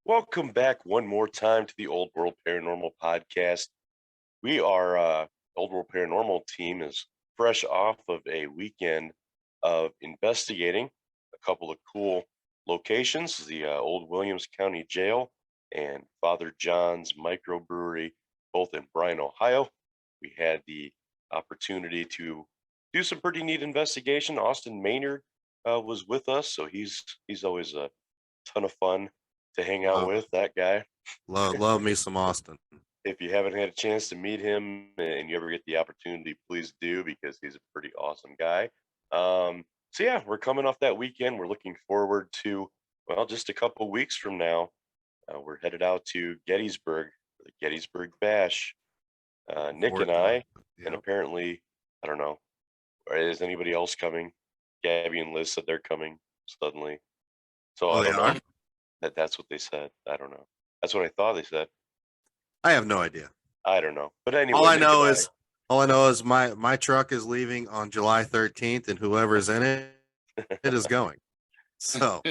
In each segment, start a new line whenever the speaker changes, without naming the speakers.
Welcome back one more time to the Old World Paranormal Podcast. We are Old World Paranormal team is fresh off of a weekend of investigating a couple of cool locations: the Old Williams County Jail and Father John's Microbrewery, both in Bryan, Ohio. We had the opportunity to do some pretty neat investigation. Austin Maynard was with us, so he's always a ton of fun to hang out
Love,
with, that guy.
love me some Austin.
If you haven't had a chance to meet him and you ever get the opportunity, please do, because he's a pretty awesome guy. So yeah, we're coming off that weekend. We're looking forward to, well, just a couple weeks from now, we're headed out to Gettysburg for the Gettysburg Bash.
Looking
Nick and
forward to it.
I, and
Yeah.
apparently, I don't know, is anybody else coming? Gabby and Liz said they're coming suddenly. So
Oh,
I
they
don't know.
are?
That's what they said. I don't know. That's what I thought they said.
I have no idea.
I don't know. But
All
anyway,
I
Nick and
know
I,
is all I know is my truck is leaving on July 13th, and whoever's in it is going. So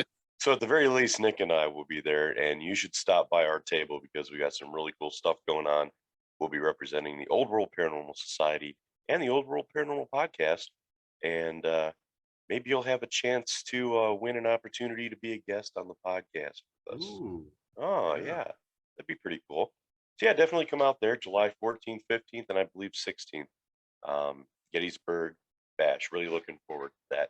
so at the very least, Nick and I will be there, and you should stop by our table because we got some really cool stuff going on. We'll be representing the Old World Paranormal Society and the Old World Paranormal Podcast, and maybe you'll have a chance to win an opportunity to be a guest on the podcast with us.
ooh,
Oh
yeah.
yeah, that'd be pretty cool. So yeah, definitely come out there, July 14th, 15th, and I believe 16th. Gettysburg Bash. Really looking forward to that.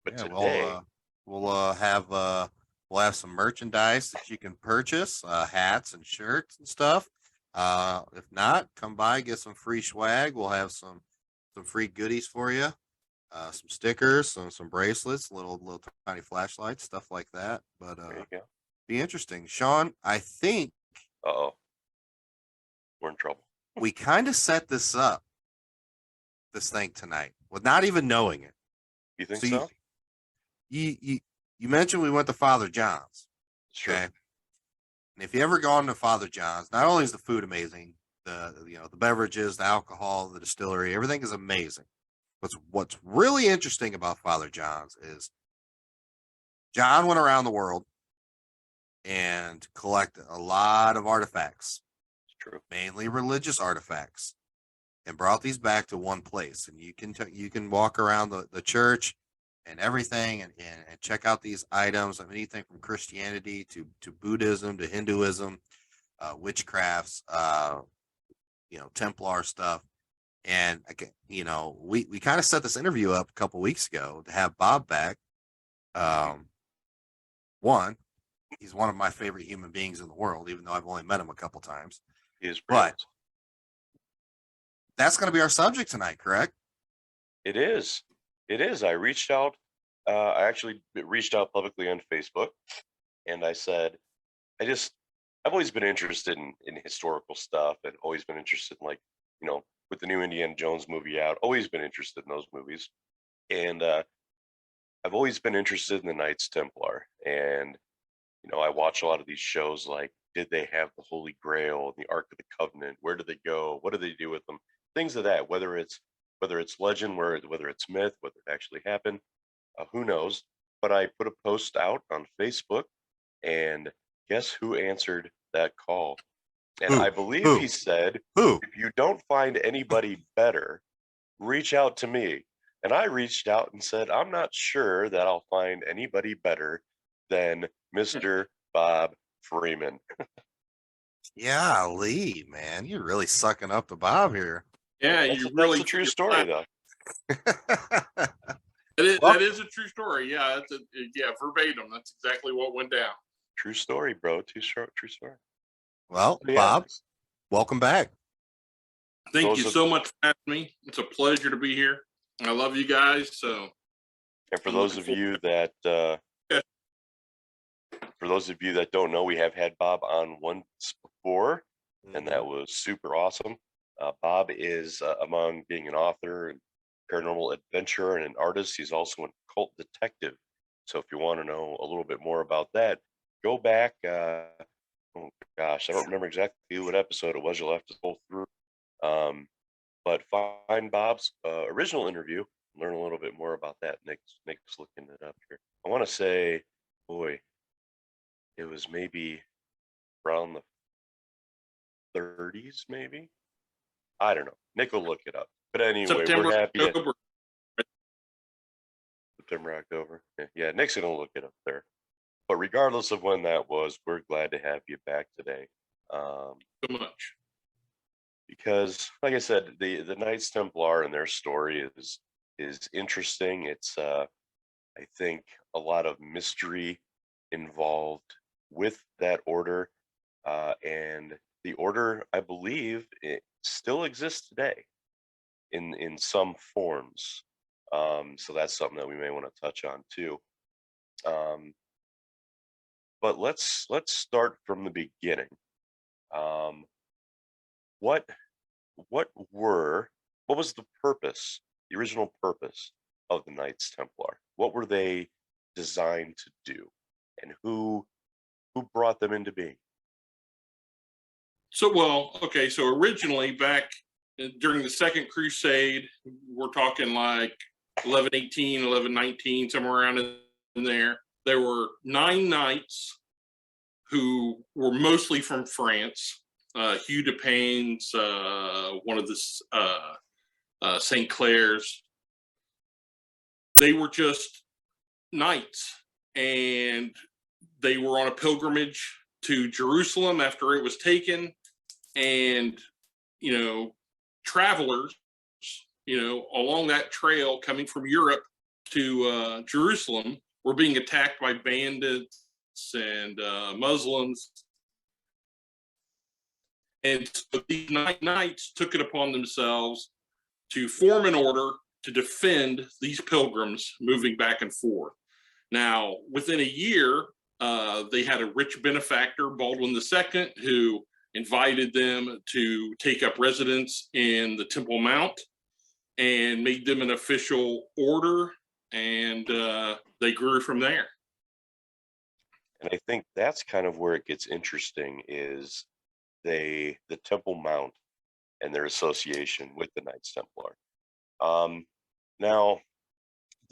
But
Yeah,
today,
we'll have some merchandise that you can purchase, hats and shirts and stuff. If not, come by, get some free swag. We'll have some free goodies for you. Some stickers, some bracelets, little tiny flashlights, stuff like that. But
there you go.
be interesting. Sean, I think
Uh-oh, we're in trouble.
we kind of set this thing tonight, with not even knowing it.
You think
So
so?
you mentioned we went to Father John's,
It's true.
okay? And if you ever gone to Father John's, not only is the food amazing, the beverages, the alcohol, the distillery, everything is amazing. What's really interesting about Father John's is John went around the world and collected a lot of artifacts,
It's true.
mainly religious artifacts, and brought these back to one place. And you can walk around the church and everything, and check out these items of anything from Christianity to Buddhism to Hinduism, witchcrafts, Templar stuff. And we kind of set this interview up a couple weeks ago to have Bob back. One, he's one of my favorite human beings in the world, even though I've only met him a couple times.
He is pretty
But that's going to be our subject tonight, correct?
It is. It is. I reached out. I actually reached out publicly on Facebook, and I said, I've always been interested in historical stuff, and always been interested in, like, with the new Indiana Jones movie out, always been interested in those movies. And I've always been interested in the Knights Templar. And, I watch a lot of these shows like, did they have the Holy Grail and the Ark of the Covenant? Where do they go? What do they do with them? Things of that, whether it's legend, whether it's myth, whether it actually happened, who knows? But I put a post out on Facebook, and guess who answered that call? And
Who?
I believe
Who?
he said,
Who?
if you don't find anybody better, reach out to me. And I reached out and said, I'm not sure that I'll find anybody better than Mr. Bob Freeman.
Yeah, Lee, man, you're really sucking up to Bob here.
Yeah,
That's,
you
that's
really
a true story, though.
that is a true story. Yeah, verbatim. That's exactly what went down.
True story, bro. True story.
Well,
Yeah.
Bob, welcome back.
Thank you so much for having me. It's a pleasure to be here. I love you guys. So,
and for those of you that don't know, we have had Bob on once before, and that was super awesome. Bob is, among being an author and paranormal adventurer and an artist, he's also a cult detective. So if you want to know a little bit more about that, go back. Oh gosh, I don't remember exactly what episode it was. You'll have to go through. But find Bob's original interview, learn a little bit more about that. Nick's looking it up here. I want to say, boy, it was maybe around the 30s, maybe. I don't know. Nick will look it up. But anyway,
September,
we're happy.
October.
September, October. Yeah, Nick's gonna look it up there. But regardless of when that was, we're glad to have you back today.
So much.
Because, like I said, the Knights Templar and their story is interesting. It's I think a lot of mystery involved with that order, and the order, I believe, it still exists today in some forms. So that's something that we may want to touch on too. But let's start from the beginning. What was the purpose, the original purpose of the Knights Templar? What were they designed to do, and who brought them into being?
So originally back during the Second Crusade, we're talking like 1118, 1119, somewhere around in there. There were 9 knights who were mostly from France. Hugh de Payne's, one of the St. Clair's. They were just knights, and they were on a pilgrimage to Jerusalem after it was taken, and travelers, along that trail coming from Europe to Jerusalem were being attacked by bandits and Muslims. And so these 9 knights took it upon themselves to form an order to defend these pilgrims moving back and forth. Now, within a year, they had a rich benefactor, Baldwin II, who invited them to take up residence in the Temple Mount and made them an official order, and they grew from there.
And I think that's kind of where it gets interesting, is the Temple Mount and their association with the Knights Templar. Now,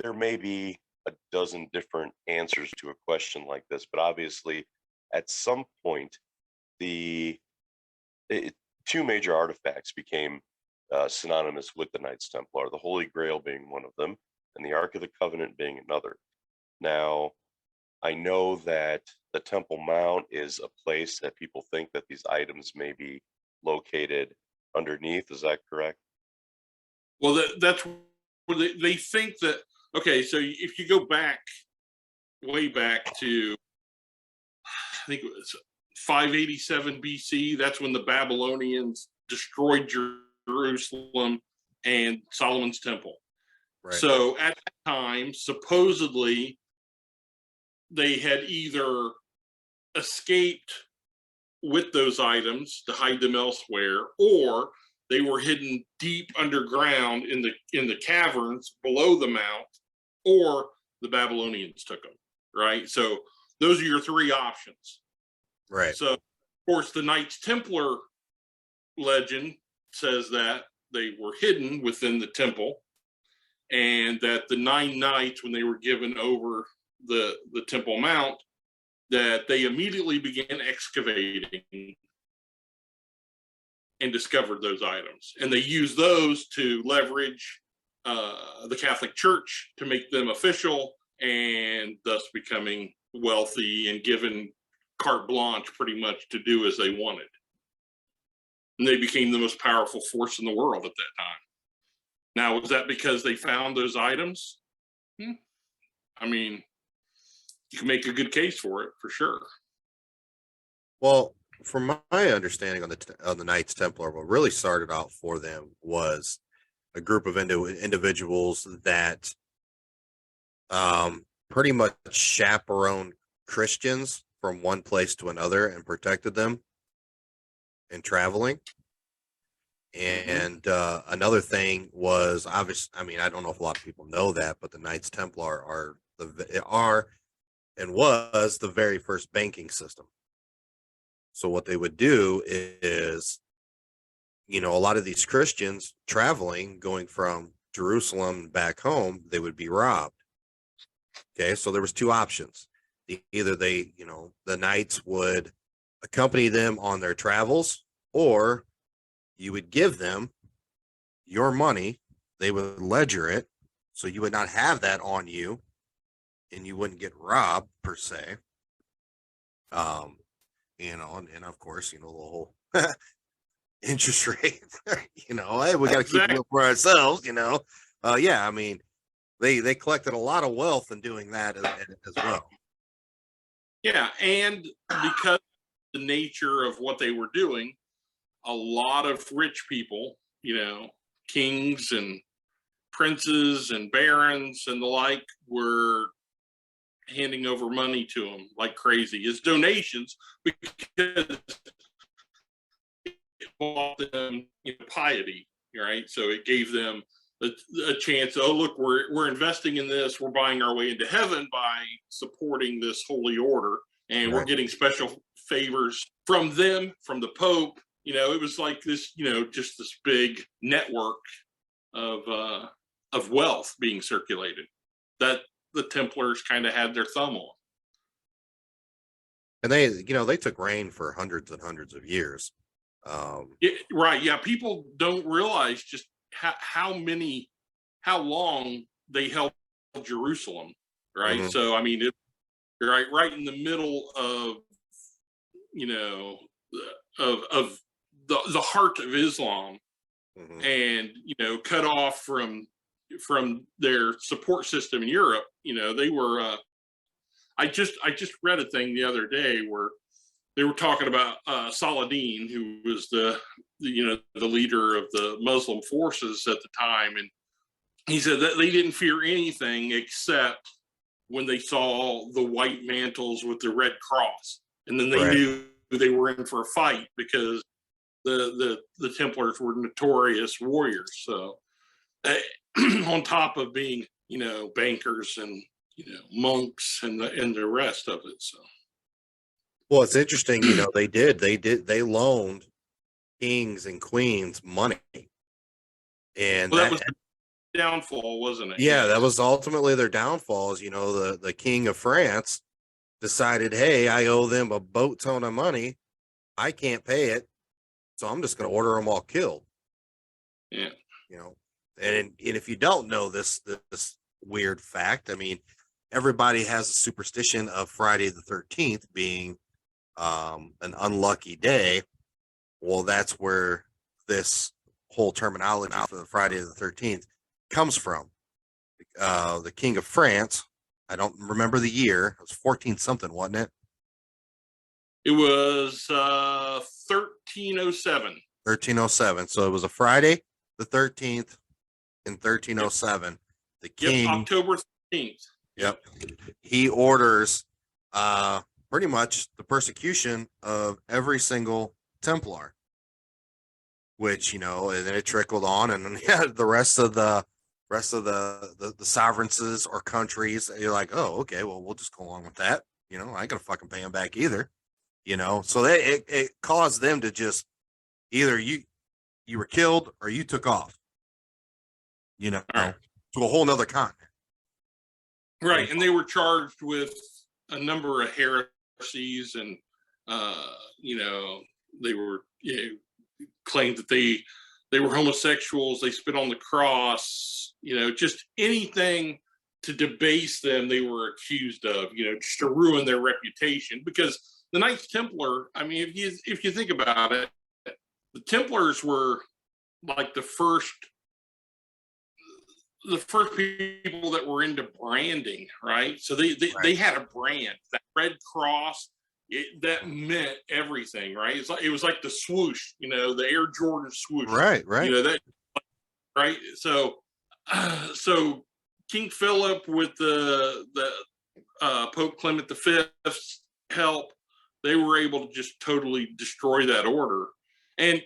there may be a dozen different answers to a question like this, but obviously, at some point, 2 major artifacts became synonymous with the Knights Templar, the Holy Grail being one of them, and the Ark of the Covenant being another. Now, I know that the Temple Mount is a place that people think that these items may be located underneath. Is that correct?
Well, that's where they think that. Okay, so if you go way back to, I think it was 587 BC, that's when the Babylonians destroyed Jerusalem and Solomon's Temple. Right. So at that time, supposedly, they had either escaped with those items to hide them elsewhere, or they were hidden deep underground in the caverns below the mount, or the Babylonians took them. Right. So those are your 3 options.
Right.
So, of course, the Knights Templar legend says that they were hidden within the temple, and that the 9 knights, when they were given over the Temple Mount, that they immediately began excavating and discovered those items. And they used those to leverage the Catholic Church to make them official, and thus becoming wealthy and given carte blanche pretty much to do as they wanted. And they became the most powerful force in the world at that time. Now, was that because they found those items? I mean, you can make a good case for it, for sure.
Well, from my understanding on the Knights Templar, what really started out for them was a group of individuals that pretty much chaperoned Christians from one place to another and protected them in traveling. And another thing was, obvious. I mean, I don't know if a lot of people know that, but the Knights Templar are and was the very first banking system. So what they would do is, a lot of these Christians traveling, going from Jerusalem back home, they would be robbed. Okay, so there was 2 options. Either the Knights would accompany them on their travels, or you would give them your money. They would ledger it, so you would not have that on you, and you wouldn't get robbed per se. And of course, the whole interest rate. Hey, we got to keep it up for ourselves. Yeah, I mean, they collected a lot of wealth in doing that as well.
Yeah, and because the nature of what they were doing, a lot of rich people, kings and princes and barons and the like, were handing over money to them like crazy as donations, because it bought them piety, right? So it gave them a chance. Oh, look, we're investing in this. We're buying our way into heaven by supporting this holy order, and we're getting special favors from them, from the Pope. It was like this, just this big network of wealth being circulated that the Templars kind of had their thumb on.
And they took reign for hundreds and hundreds of years.
Right. Yeah. People don't realize just how long they held Jerusalem. Right. Mm-hmm. So, I mean, right in the middle of, of the heart of Islam, mm-hmm. and, cut off from their support system in Europe. They were, I just read a thing the other day where they were talking about Saladin, who was the leader of the Muslim forces at the time. And he said that they didn't fear anything except when they saw the white mantles with the red cross. And then they knew they were in for a fight, because the Templars were notorious warriors. So on top of being, bankers and, monks and the rest of it. So.
Well, it's interesting, they loaned kings and queens money. And
that was downfall, wasn't it?
Yeah, that was ultimately their downfalls. The king of France decided, hey, I owe them a boat ton of money. I can't pay it, so I'm just going to order them all killed.
Yeah.
And if you don't know this weird fact, I mean, everybody has a superstition of Friday the 13th being an unlucky day. Well, that's where this whole terminology for the Friday the 13th comes from. The King of France, I don't remember the year. It was 14 something, wasn't it?
It was 1307.
1307. So it was a Friday the 13th in 1307. The king,
October 13th.
Yep. He orders pretty much the persecution of every single Templar, which, and then it trickled on, and then the rest of the sovereignties or countries, you're like, oh, okay, well, we'll just go along with that. I ain't gonna fucking pay them back either. So it caused them to just either you were killed or you took off, to a whole nother continent.
Right. And they were charged with a number of heresies, and, they were claimed that they were homosexuals. They spit on the cross, just anything to debase them they were accused of, just to ruin their reputation. Because the Knights Templar, I mean, if you think about it, the Templars were like the first people that were into branding, right? So they had a brand, that red cross. That meant everything, right? It was like the swoosh, the Air Jordan swoosh,
right?
That, right? So King Philip, with the Pope Clement V's help, they were able to just totally destroy that order. And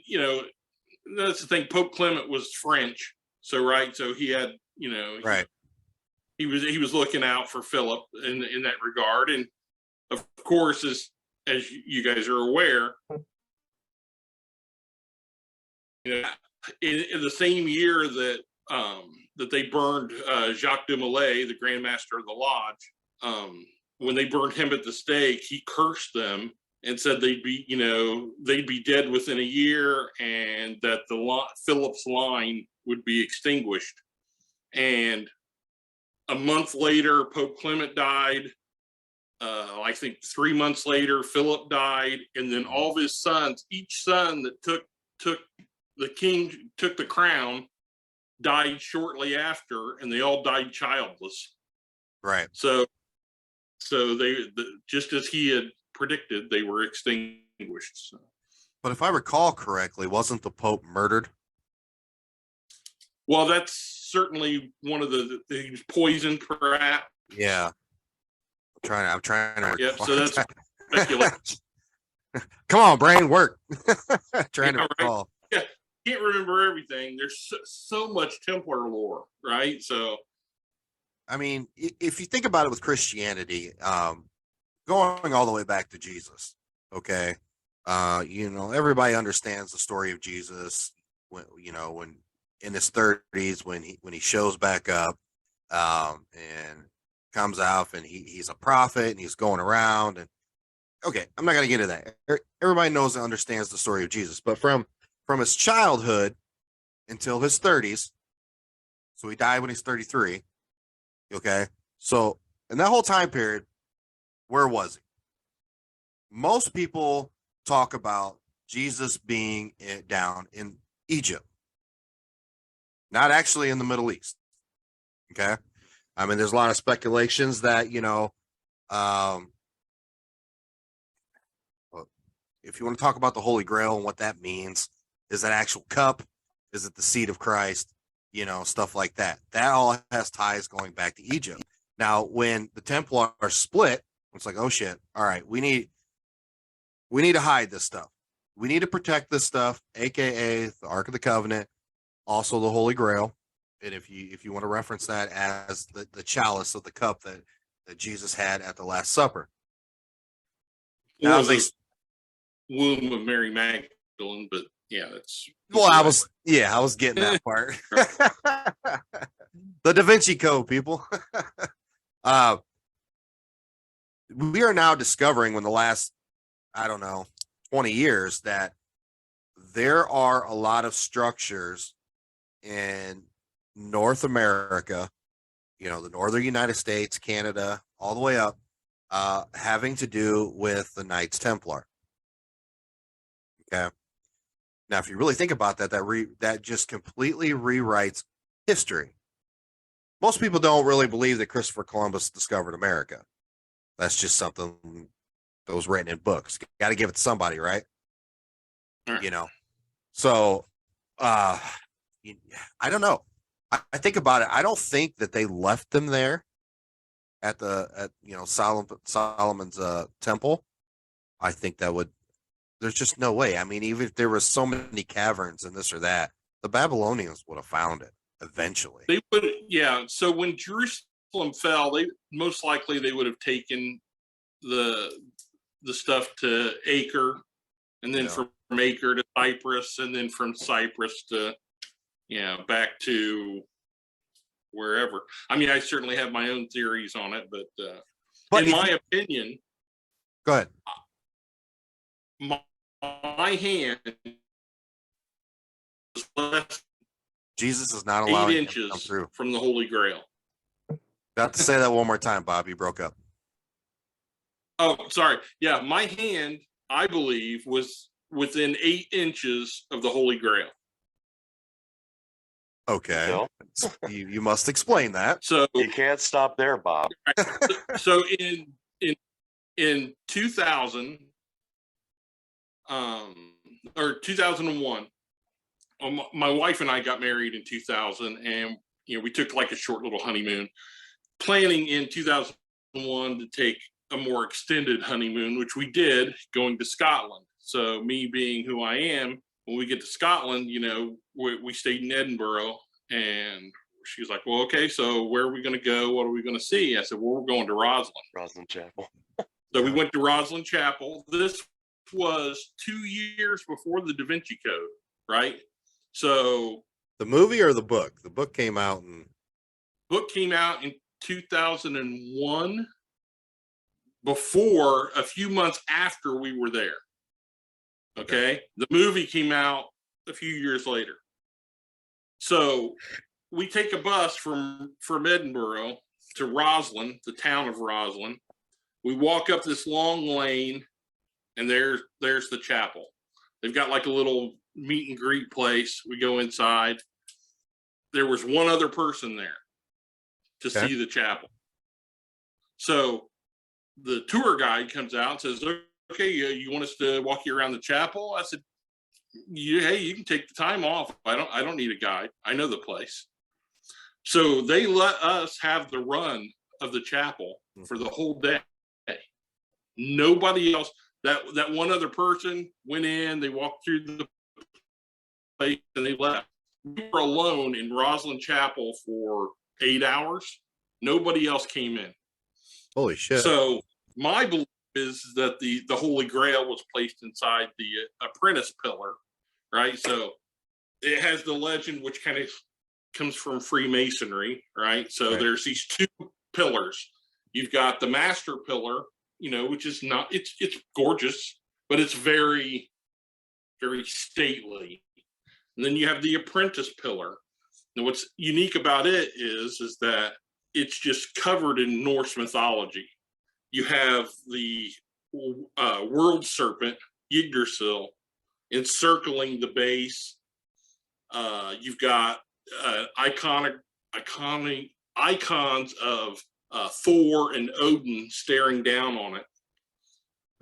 that's the thing. Pope Clement was French, so he had he was looking out for Philip in that regard. And of course, as you guys are aware, in the same year that they burned Jacques de Molay, the Grand Master of the Lodge, when they burned him at the stake, he cursed them and said they'd be dead within a year, and that Philip's line would be extinguished. And a month later, Pope Clement died. I think 3 months later, Philip died, and then all of his sons, each son that took the crown, died shortly after, and they all died childless.
Right.
So just as he had predicted, they were extinguished. So.
But if I recall correctly, wasn't the Pope murdered?
Well, that's certainly one of the poison, perhaps.
Yeah. I'm trying to.
Yep. So that's speculation.
Come on, brain, work. Trying to recall.
Right? Yeah, can't remember everything. There's so much Templar lore, right? So,
I mean, if you think about it with Christianity, going all the way back to Jesus, okay, everybody understands the story of Jesus. When in his 30s, when he shows back up, and comes out, and he's a prophet, and he's going around, and okay, I'm not gonna get into that. Everybody knows and understands the story of Jesus, but from his childhood until his 30s, so he died when he's 33. Okay, so in that whole time period, where was he? Most people talk about Jesus being down in Egypt, not actually in the Middle East. Okay, I mean, there's a lot of speculations that if you want to talk about the Holy Grail and what that means, is that actual cup? Is it the seed of Christ? Stuff like that. That all has ties going back to Egypt. Now, when the Templars split, it's like, oh shit! All right, we need to hide this stuff. We need to protect this stuff, aka the Ark of the Covenant, also the Holy Grail. And if you want to reference that as the chalice of the cup that Jesus had at the Last Supper.
Now, the womb of Mary Magdalene, but yeah, that's.
Well, I was getting that part. The Da Vinci Code, people. We are now discovering in the last, 20 years, that there are a lot of structures in North America, the northern United States, Canada, all the way up, having to do with the Knights Templar. Okay. Now, if you really think about that, that just completely rewrites history. Most people don't really believe that Christopher Columbus discovered America. That's just something that was written in books. Got to give it to somebody, right? So, I don't know. I think about it. I don't think that they left them there at Solomon's temple. I think that there's just no way. I mean, even if there was so many caverns and this or that, the Babylonians would have found it eventually.
They would, yeah. So when Jerusalem fell, they most likely would have taken the stuff to Acre, and then from Acre to Cyprus, and then from Cyprus to back to wherever. I mean, I certainly have my own theories on it, but in my opinion,
go ahead.
My hand was less
Jesus is not allowing
8 inches
to come through
from the Holy Grail.
Got to say that one more time, Bob. You broke up.
Oh, sorry. Yeah, my hand, I believe, was within 8 inches of the Holy Grail.
Okay. You must explain that.
So
you can't stop there, Bob.
So in 2000 or 2001, my wife and I got married in 2000, and we took like a short little honeymoon, planning in 2001 to take a more extended honeymoon, which we did, going to Scotland. So me being who I am, when we get to Scotland, we stayed in Edinburgh, and she was like, well, okay, so where are we going to go? What are we going to see? I said, well, we're going to
Rosslyn Chapel.
So we went to Rosslyn Chapel. This was 2 years before the Da Vinci Code, right? So
the movie or the book? The book came out in
2001. before, a few months after we were there. Okay. The movie came out a few years later. So we take a bus from Edinburgh to Roslyn, the town of Roslyn. We walk up this long lane, and there's the chapel. They've got like a little meet and greet place. We go inside. There was one other person there to see the chapel. So the tour guide comes out and says, okay, you want us to walk you around the chapel? I said, hey, you can take the time off. I don't need a guide. I know the place. So they let us have the run of the chapel for the whole day. Nobody else. That one other person went in, they walked through the place, and they left. We were alone in Roslyn Chapel for 8 hours. Nobody else came in.
Holy shit.
So my belief is that the Holy Grail was placed inside the apprentice pillar, right? So it has the legend, which kind of comes from Freemasonry, right? So there's these two pillars. You've got the master pillar, which is not, it's gorgeous, but it's very, very stately. And then you have the apprentice pillar. And what's unique about it is that it's just covered in Norse mythology. You have the world serpent, Yggdrasil, encircling the base. You've got iconic icons of Thor and Odin staring down on it.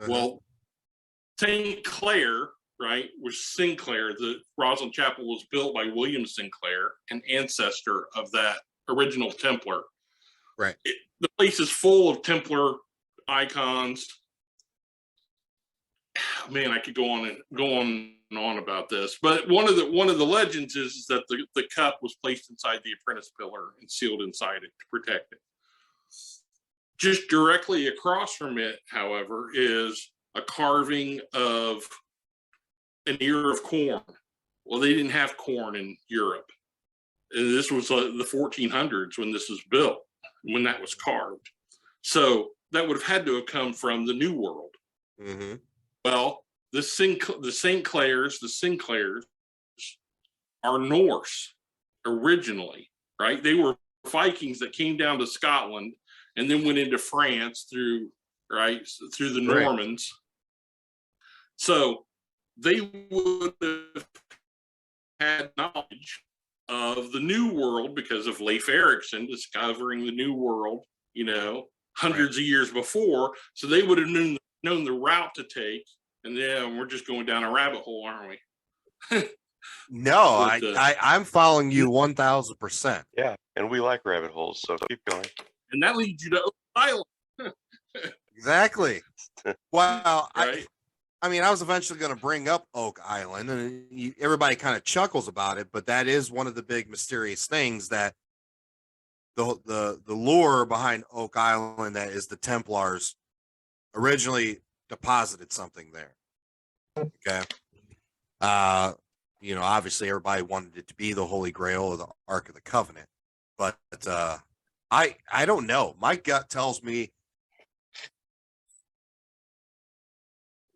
Well, St. Clair, right, was Sinclair. The Roslyn Chapel was built by William Sinclair, an ancestor of that original Templar.
Right.
The place is full of Templar icons. Man, I could go on and on about this, but one of the legends is that the cup was placed inside the apprentice pillar and sealed inside it to protect it. Just directly across from it, however, is a carving of an ear of corn. Well, they didn't have corn in Europe. This was the 1400s when this was built, when that was carved. So that would have had to have come from the New World.
Mm-hmm.
Well, the Sinclairs are Norse originally, right? They were Vikings that came down to Scotland and then went into France through the Normans. So they would have had knowledge of the New World because of Leif Erikson discovering the New World, hundreds of years before. So they would have known the route to take. And then we're just going down a rabbit hole, aren't we?
No, I'm following you 1,000%.
Yeah, and we like rabbit holes, so keep going.
And that leads you to Oak Island.
Exactly. Wow.
Right?
I mean, I was eventually going to bring up Oak Island, and everybody kind of chuckles about it, but that is one of the big mysterious things, that the lore behind Oak Island, that is the Templars originally deposited something there. Okay. Obviously everybody wanted it to be the Holy Grail or the Ark of the Covenant, but I don't know. My gut tells me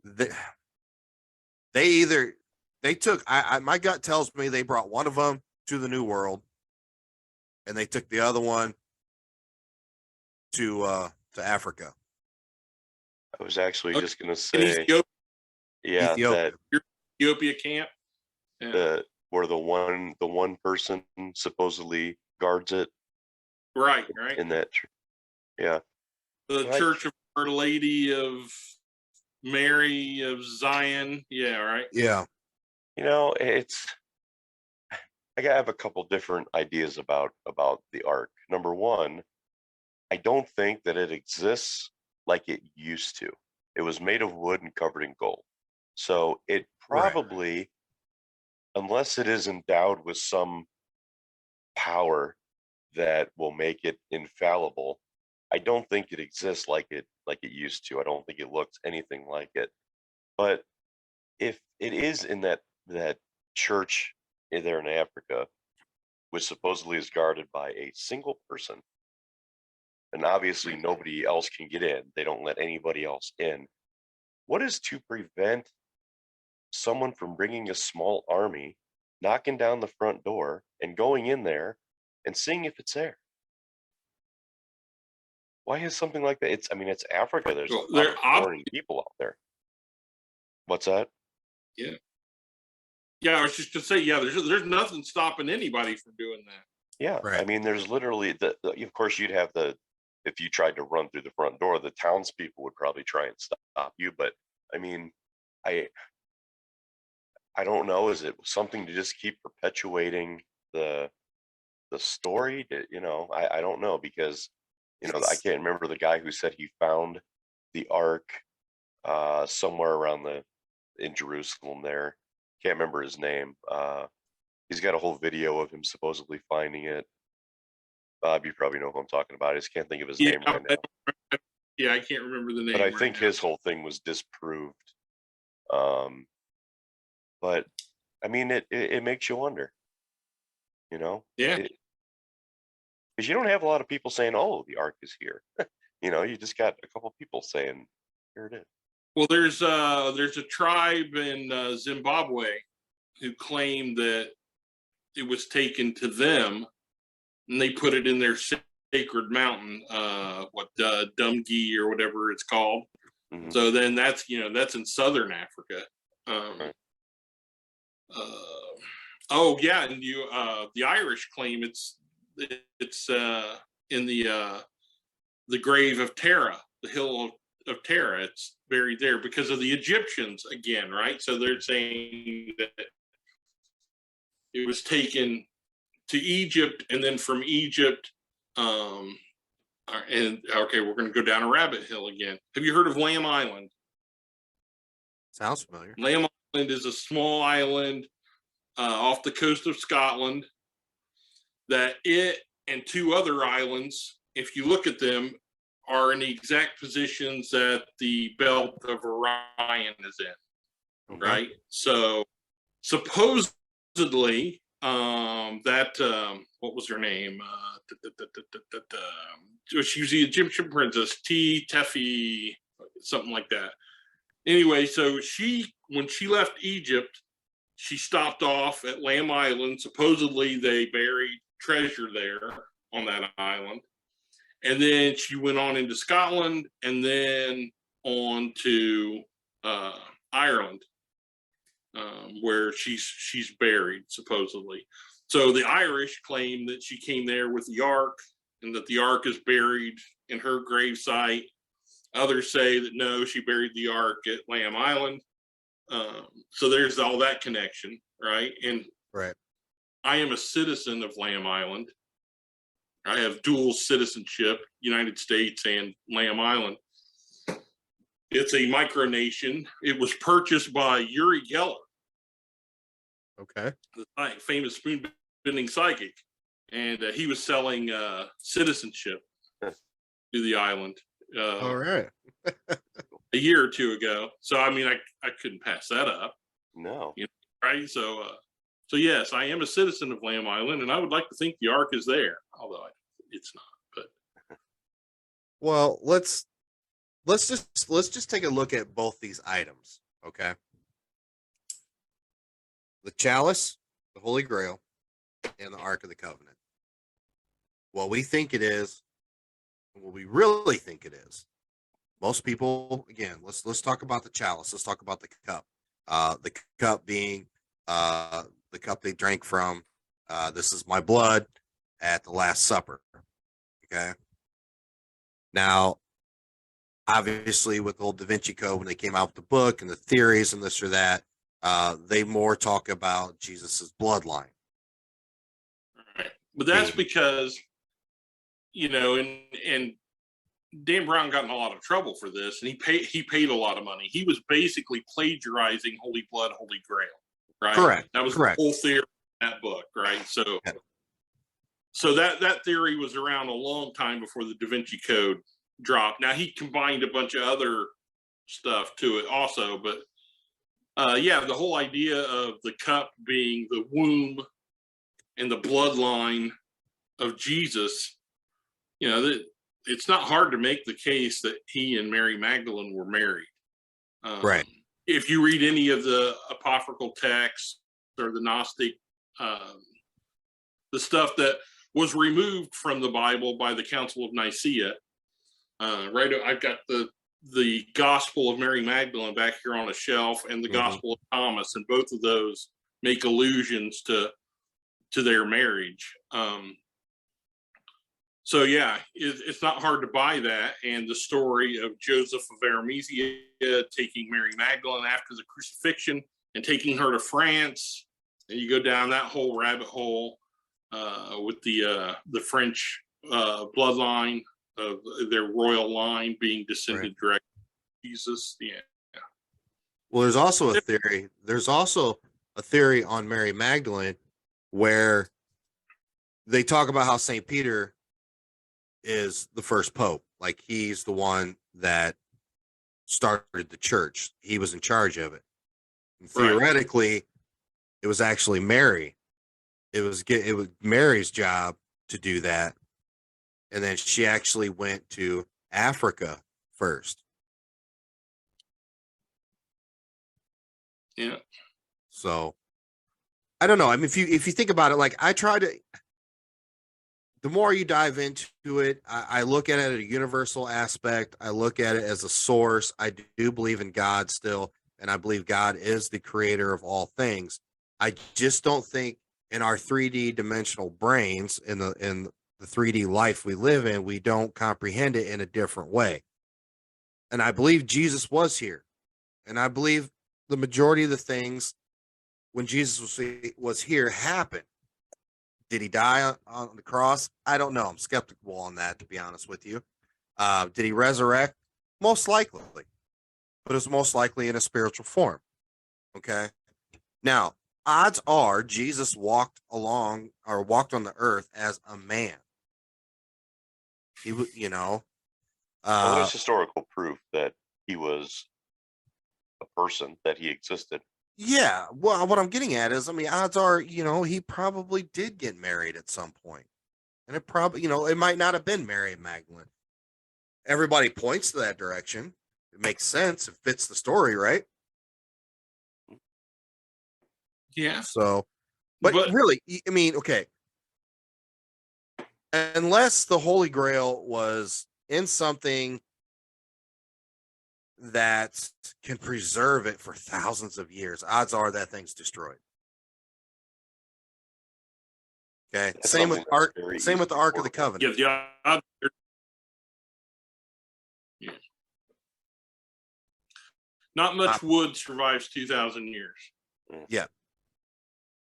that my gut tells me they brought one of them to the New World and they took the other one to Africa.
I was actually just going to say,
Ethiopia.
That Ethiopia camp,
where the one person supposedly guards it,
right,
in that,
the Church of Our Lady of Mary of Zion,
yeah.
I have a couple different ideas about the Ark. Number one, I don't think that it exists like it used to. It was made of wood and covered in gold. So it probably, unless it is endowed with some power that will make it infallible, I don't think it exists like it used to. I don't think it looks anything like it. But if it is in that church there in Africa, which supposedly is guarded by a single person, and obviously nobody else can get in. They don't let anybody else in. What is to prevent someone from bringing a small army, knocking down the front door, and going in there and seeing if it's there? Why is something like that? It's Africa. There's a lot of boring people out there. What's that?
Yeah. Yeah, I was just to say, yeah, there's nothing stopping anybody from doing that.
Yeah,
Right.
I mean, there's literally of course, you'd have if you tried to run through the front door, the townspeople would probably try and stop you. But I mean, I don't know. Is it something to just keep perpetuating the story? I don't know, because I can't remember the guy who said he found the ark somewhere around in Jerusalem there. Can't remember his name. He's got a whole video of him supposedly finding it. Bob, you probably know who I'm talking about. I just can't think of his name right now.
Yeah, I can't remember the name.
But I think his whole thing was disproved. But I mean, it makes you wonder.
Yeah.
Because you don't have a lot of people saying, "Oh, the ark is here." You just got a couple people saying, "Here it is."
Well, there's a tribe in Zimbabwe who claim that it was taken to them, and they put it in their sacred mountain, Dumgi or whatever it's called.
Mhm.
So then that's in southern Africa.
Right.
Oh yeah, and the Irish claim it's in the grave of Tara, the hill of Tara. It's buried there because of the Egyptians again, right? So they're saying that it was taken to Egypt, and then from Egypt, and okay, we're going to go down a rabbit hill again. Have you heard of Lamb Island?
Sounds familiar.
Lamb Island is a small island off the coast of Scotland that it and two other islands, if you look at them, are in the exact positions that the belt of Orion is in,
Okay.
right? So supposedly what was her name? She was the Egyptian princess, Tefi, something like that. Anyway, so when she left Egypt, she stopped off at Lamb Island. Supposedly they buried treasure there on that island. And then she went on into Scotland and then on to Ireland, where she's buried, supposedly. So the Irish claim that she came there with the Ark and that the Ark is buried in her gravesite. Others say that no, she buried the Ark at Lamb Island. So there's all that connection, right? And
Right.
I am a citizen of Lamb Island. I have dual citizenship, United States and Lamb Island. It's a micronation. It was purchased by Uri Geller,
Okay.
the famous spoon-bending psychic, and he was selling citizenship to the island
All right.
a year or two ago. So I mean, I couldn't pass that up.
No.
Right? So yes, I am a citizen of Lamb Island, and I would like to think the Ark is there, although it's not. But
Well, let's just take a look at both these items, okay? The chalice, the Holy Grail, and the Ark of the Covenant. What we think it is, and what we really think it is. Most people, again, let's talk about the chalice. Let's talk about the cup. The cup being the cup they drank from. This is my blood at the Last Supper. Okay. Now, obviously, with the old Da Vinci Code, when they came out with the book and the theories and this or that, they more talk about Jesus's bloodline.
right. But that's because, and Dan Brown got in a lot of trouble for this, and he paid a lot of money. He was basically plagiarizing Holy Blood, Holy Grail, right?
Correct.
That was
correct.
the whole theory in that book, right? So,
Yeah.
so that theory was around a long time before the Da Vinci Code dropped. Now he combined a bunch of other stuff to it also, but yeah, the whole idea of the cup being the womb and the bloodline of Jesus, it's not hard to make the case that he and Mary Magdalene were married.
Right.
If you read any of the apocryphal texts or the Gnostic, the stuff that was removed from the Bible by the Council of Nicaea, right? I've got the Gospel of Mary Magdalene back here on a shelf, and the Gospel of Thomas, and both of those make allusions to their marriage. So yeah, it's not hard to buy that. And the story of Joseph of Arimathea taking Mary Magdalene after the crucifixion and taking her to France, and you go down that whole rabbit hole with the French bloodline of their royal line being descended directly from Jesus. Yeah.
Well, there's also a theory. There's also a theory on Mary Magdalene where they talk about how St. Peter is the first pope. Like, he's the one that started the church. He was in charge of it. And theoretically, it was actually Mary. It was Mary's job to do that. And then she actually went to Africa first.
Yeah.
So I don't know. I mean, if you think about it, like, I try to, the more you dive into it, I look at it at a universal aspect. I look at it as a source. I do believe in God still, and I believe God is the creator of all things. I just don't think in our 3D dimensional brains, in the 3D life we live in, we don't comprehend it in a different way. And I believe Jesus was here. And I believe the majority of the things when Jesus was here happened. Did he die on the cross? I don't know. I'm skeptical on that, to be honest with you. Did he resurrect? Most likely. But it was most likely in a spiritual form. Okay? Now, odds are Jesus walked on the earth as a man. He was,
well, there's historical proof that he was a person, that he existed.
Yeah, well, what I'm getting at is, I mean, odds are, he probably did get married at some point. And it probably, it might not have been Mary Magdalene. Everybody points to that direction. It makes sense. It fits the story, right?
Yeah.
So, but really, I mean, okay. Unless the Holy Grail was in something that can preserve it for thousands of years, odds are that thing's destroyed. Okay.
That's
Same with the Ark of the Covenant.
Yeah. Not much wood survives 2,000 years.
Yeah.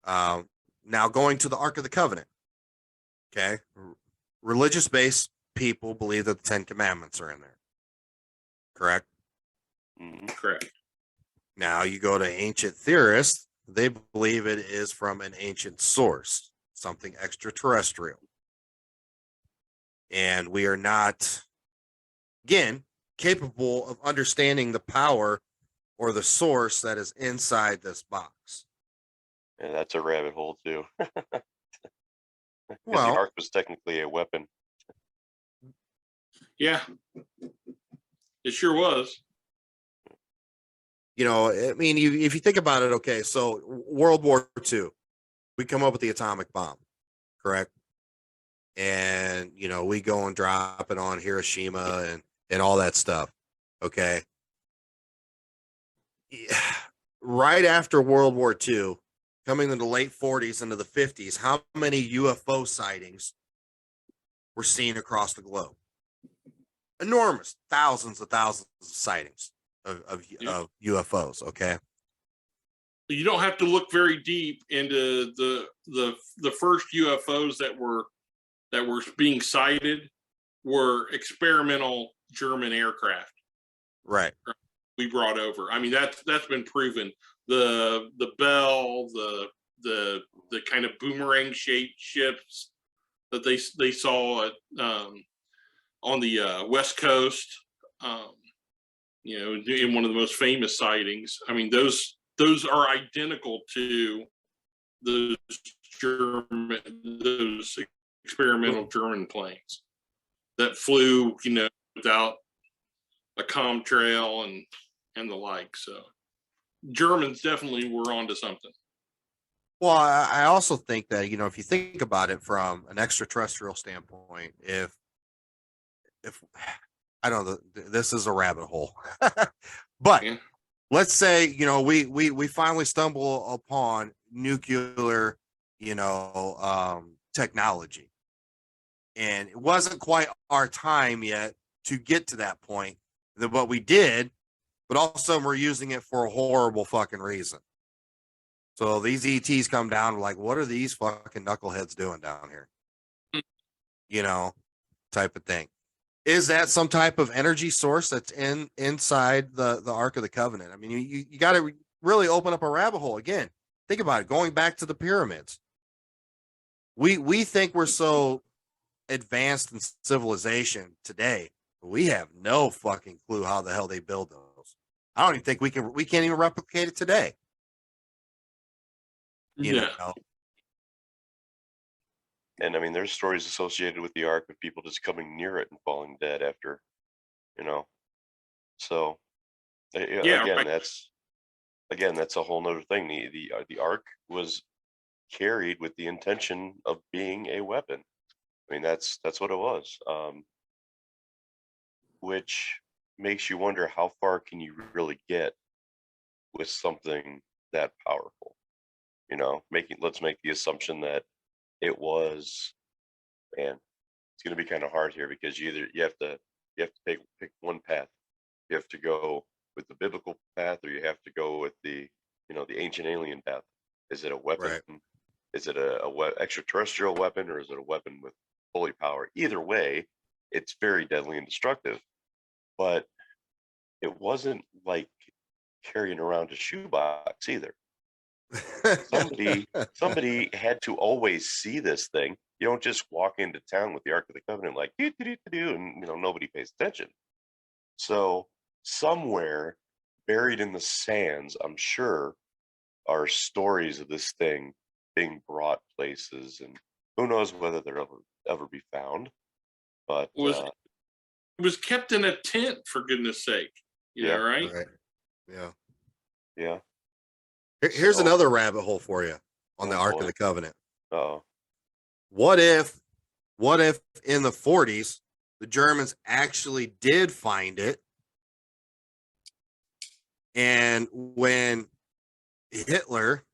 Now going to the Ark of the Covenant. Okay. Religious-based people believe that the 10 Commandments are in there. Correct?
Correct.
Now you go to ancient theorists, they believe it is from an ancient source, something extraterrestrial. And we are not, again, capable of understanding the power or the source that is inside this box.
Yeah, that's a rabbit hole too.
Well,
the Ark was technically a weapon.
Yeah. It sure was.
I mean, if you think about it, okay, so World War II, we come up with the atomic bomb, correct? And, we go and drop it on Hiroshima and all that stuff, okay? Yeah. Right after World War II, coming in the late 40s into the 50s, how many UFO sightings were seen across the globe? Enormous, thousands of sightings of UFOs. Okay,
You don't have to look very deep into the first UFOs that were being sighted were experimental German aircraft.
Right.
We brought over. I mean, that's been proven. The Bell, the kind of boomerang shaped ships that they saw at, on the West Coast. In one of the most famous sightings. I mean, those are identical to those experimental German planes that flew, without a comm trail and the like. So Germans definitely were onto something.
Well, I also think that, if you think about it from an extraterrestrial standpoint, if I don't know, this is a rabbit hole, but
Yeah.
let's say, we finally stumble upon nuclear, technology, and it wasn't quite our time yet to get to that point, but we did, but all of a sudden we're using it for a horrible fucking reason. So these ETs come down, like, what are these fucking knuckleheads doing down here? Type of thing. Is that some type of energy source that's inside the Ark of the Covenant? I mean, you got to really open up a rabbit hole again. Think about it. Going back to the pyramids, we think we're so advanced in civilization today, but we have no fucking clue how the hell they build those. I don't even think we can't even replicate it today. You know.
And I mean, there's stories associated with the Ark of people just coming near it and falling dead after, So,
Yeah,
again,
right.
that's a whole nother thing. The Ark was carried with the intention of being a weapon. I mean, that's what it was. Which makes you wonder, how far can you really get with something that powerful? Let's make the assumption that it was, man, it's going to be kind of hard here, because you have to pick one path. You have to go with the biblical path, or you have to go with the ancient alien path. Is it a weapon?
Right.
Is it a extraterrestrial weapon, or is it a weapon with holy power? Either way, it's very deadly and destructive. But it wasn't like carrying around a shoebox either. Somebody had to always see this thing. You don't just walk into town with the Ark of the Covenant like do do do do, and nobody pays attention. So somewhere buried in the sands, I'm sure, are stories of this thing being brought places, and who knows whether they'll ever be found. But
It was kept in a tent, for goodness sake. Right?
Right. Yeah.
Yeah.
Here's another rabbit hole for you on the Ark of the Covenant.
Oh.
What if in the 40s the Germans actually did find it, and when Hitler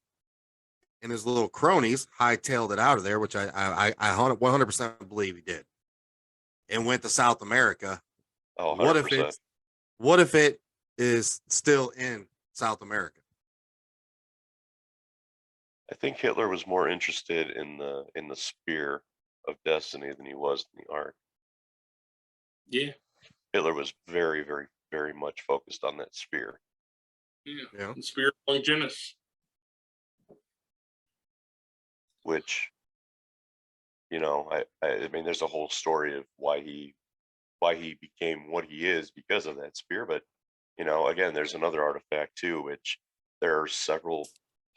and his little cronies hightailed it out of there, which I 100% believe he did, and went to South America?
Oh,
100%. What if it is still in South America?
I think Hitler was more interested in the spear of destiny than he was in the Ark.
Yeah.
Hitler was very, very, very much focused on that spear.
Yeah. The spear of Longinus.
Which, I mean, there's a whole story of why he became what he is because of that spear. But, again, there's another artifact too, which there are several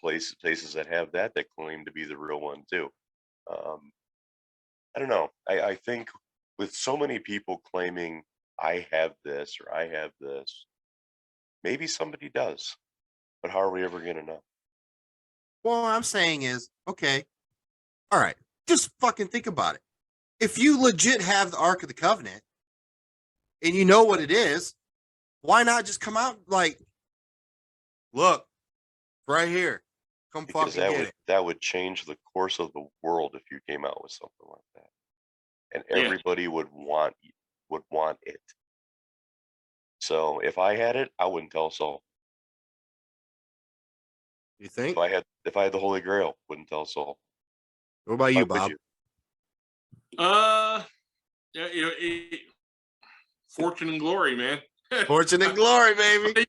places that have that claim to be the real one too. I don't know. I think with so many people claiming I have this or I have this, maybe somebody does, but how are we ever going to know?
Well, what I'm saying is, okay, all right, just fucking think about it. If you legit have the Ark of the Covenant and you know what it is, why not just come out like, look, right here, come
Because
fucking get it.
that would change the course of the world if you came out with something like that, and everybody would want it. So if I had it, I wouldn't tell Saul.
You think?
If I had the Holy Grail, wouldn't tell Saul.
What about you, Bob?
Fortune and glory, man.
Fortune and glory, baby.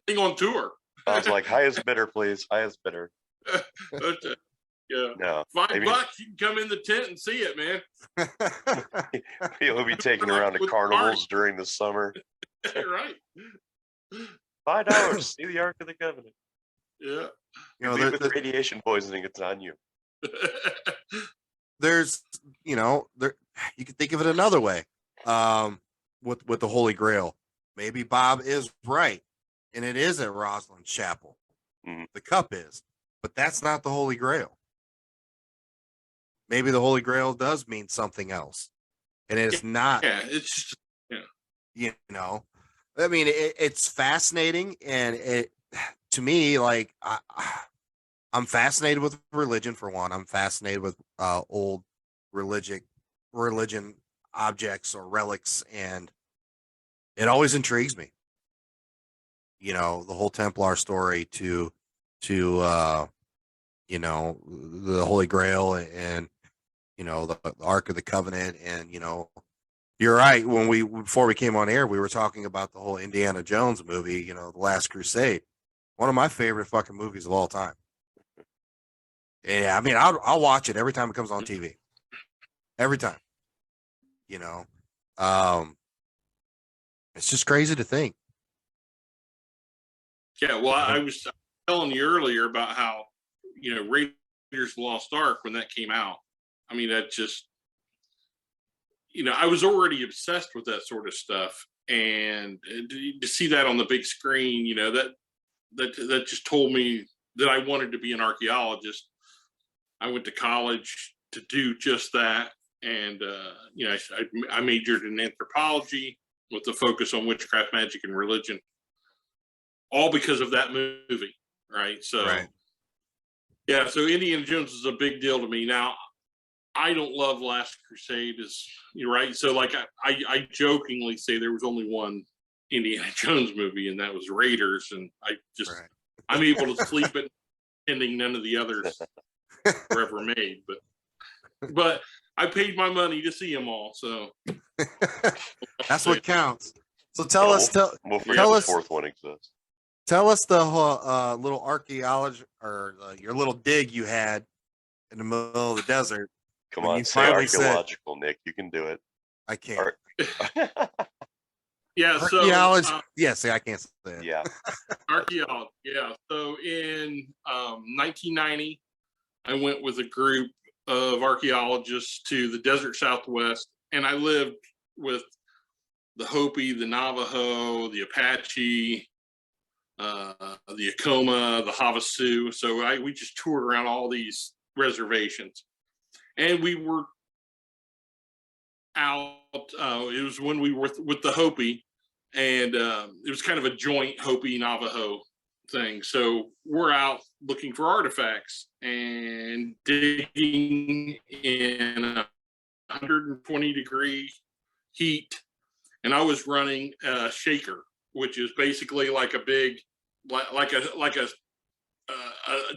Thing on tour.
I was like, highest bidder, please. Highest bidder.
Yeah.
No.
$5, you can come in the tent and see it, man.
He'll be taken around to carnivals during the summer.
Right.
$5. See the Ark of the Covenant.
Yeah.
With radiation poisoning, it's on you.
There's, you can think of it another way. with the Holy Grail. Maybe Bob is right, and it is at Rosalind Chapel.
Mhm.
The cup is, but that's not the Holy Grail. Maybe the Holy Grail does mean something else, and it's not.
Yeah, it's just,
You know, I mean, it's fascinating, and it to me, like I'm fascinated with religion for one. I'm fascinated with old religion objects or relics, and it always intrigues me. You know, the whole Templar story to you know, the Holy Grail and you know the Ark of the Covenant, and you know, you're right. Before we came on air, we were talking about the whole Indiana Jones movie, you know, The Last Crusade. One of my favorite fucking movies of all time. Yeah, I mean, I'll watch it every time it comes on TV. Every time. You know, it's just crazy to think.
yeah. Well, I was telling you earlier about how, you know, Raiders of the Lost Ark, when that came out, I mean, that just, you know, I was already obsessed with that sort of stuff, and to see that on the big screen, you know, that just told me that I wanted to be an archaeologist. I went to college to do just that, and you know, I majored in anthropology with a focus on witchcraft, magic, and religion, all because of that movie, right? So,
Right.
yeah, so Indiana Jones is a big deal to me. Now, I don't love Last Crusade, you're right. So, like, I jokingly say there was only one Indiana Jones movie, and that was Raiders, and
Right.
I'm able to sleep at ending none of the others were ever made, but I paid my money to see them all, so
That's what counts. So tell us,
we'll forget
tell
the
us,
fourth one exists.
tell us the little archaeology or your little dig you had in the middle of the desert.
Come
when
on,
you
say
finally said-
archaeological, Nick. You can do it.
I can't.
yeah. So
Archaeology. Yeah, see, I can't say it.
Yeah.
archaeology, yeah. So in 1990, I went with a group of archaeologists to the desert Southwest, and I lived with the Hopi, the Navajo, the Apache, the Acoma, the Havasu. So we just toured around all these reservations, and we were out. It was when we were with the Hopi, and it was kind of a joint Hopi Navajo thing. So we're out looking for artifacts and digging in 120-degree heat, and I was running a shaker, which is basically like a big, like a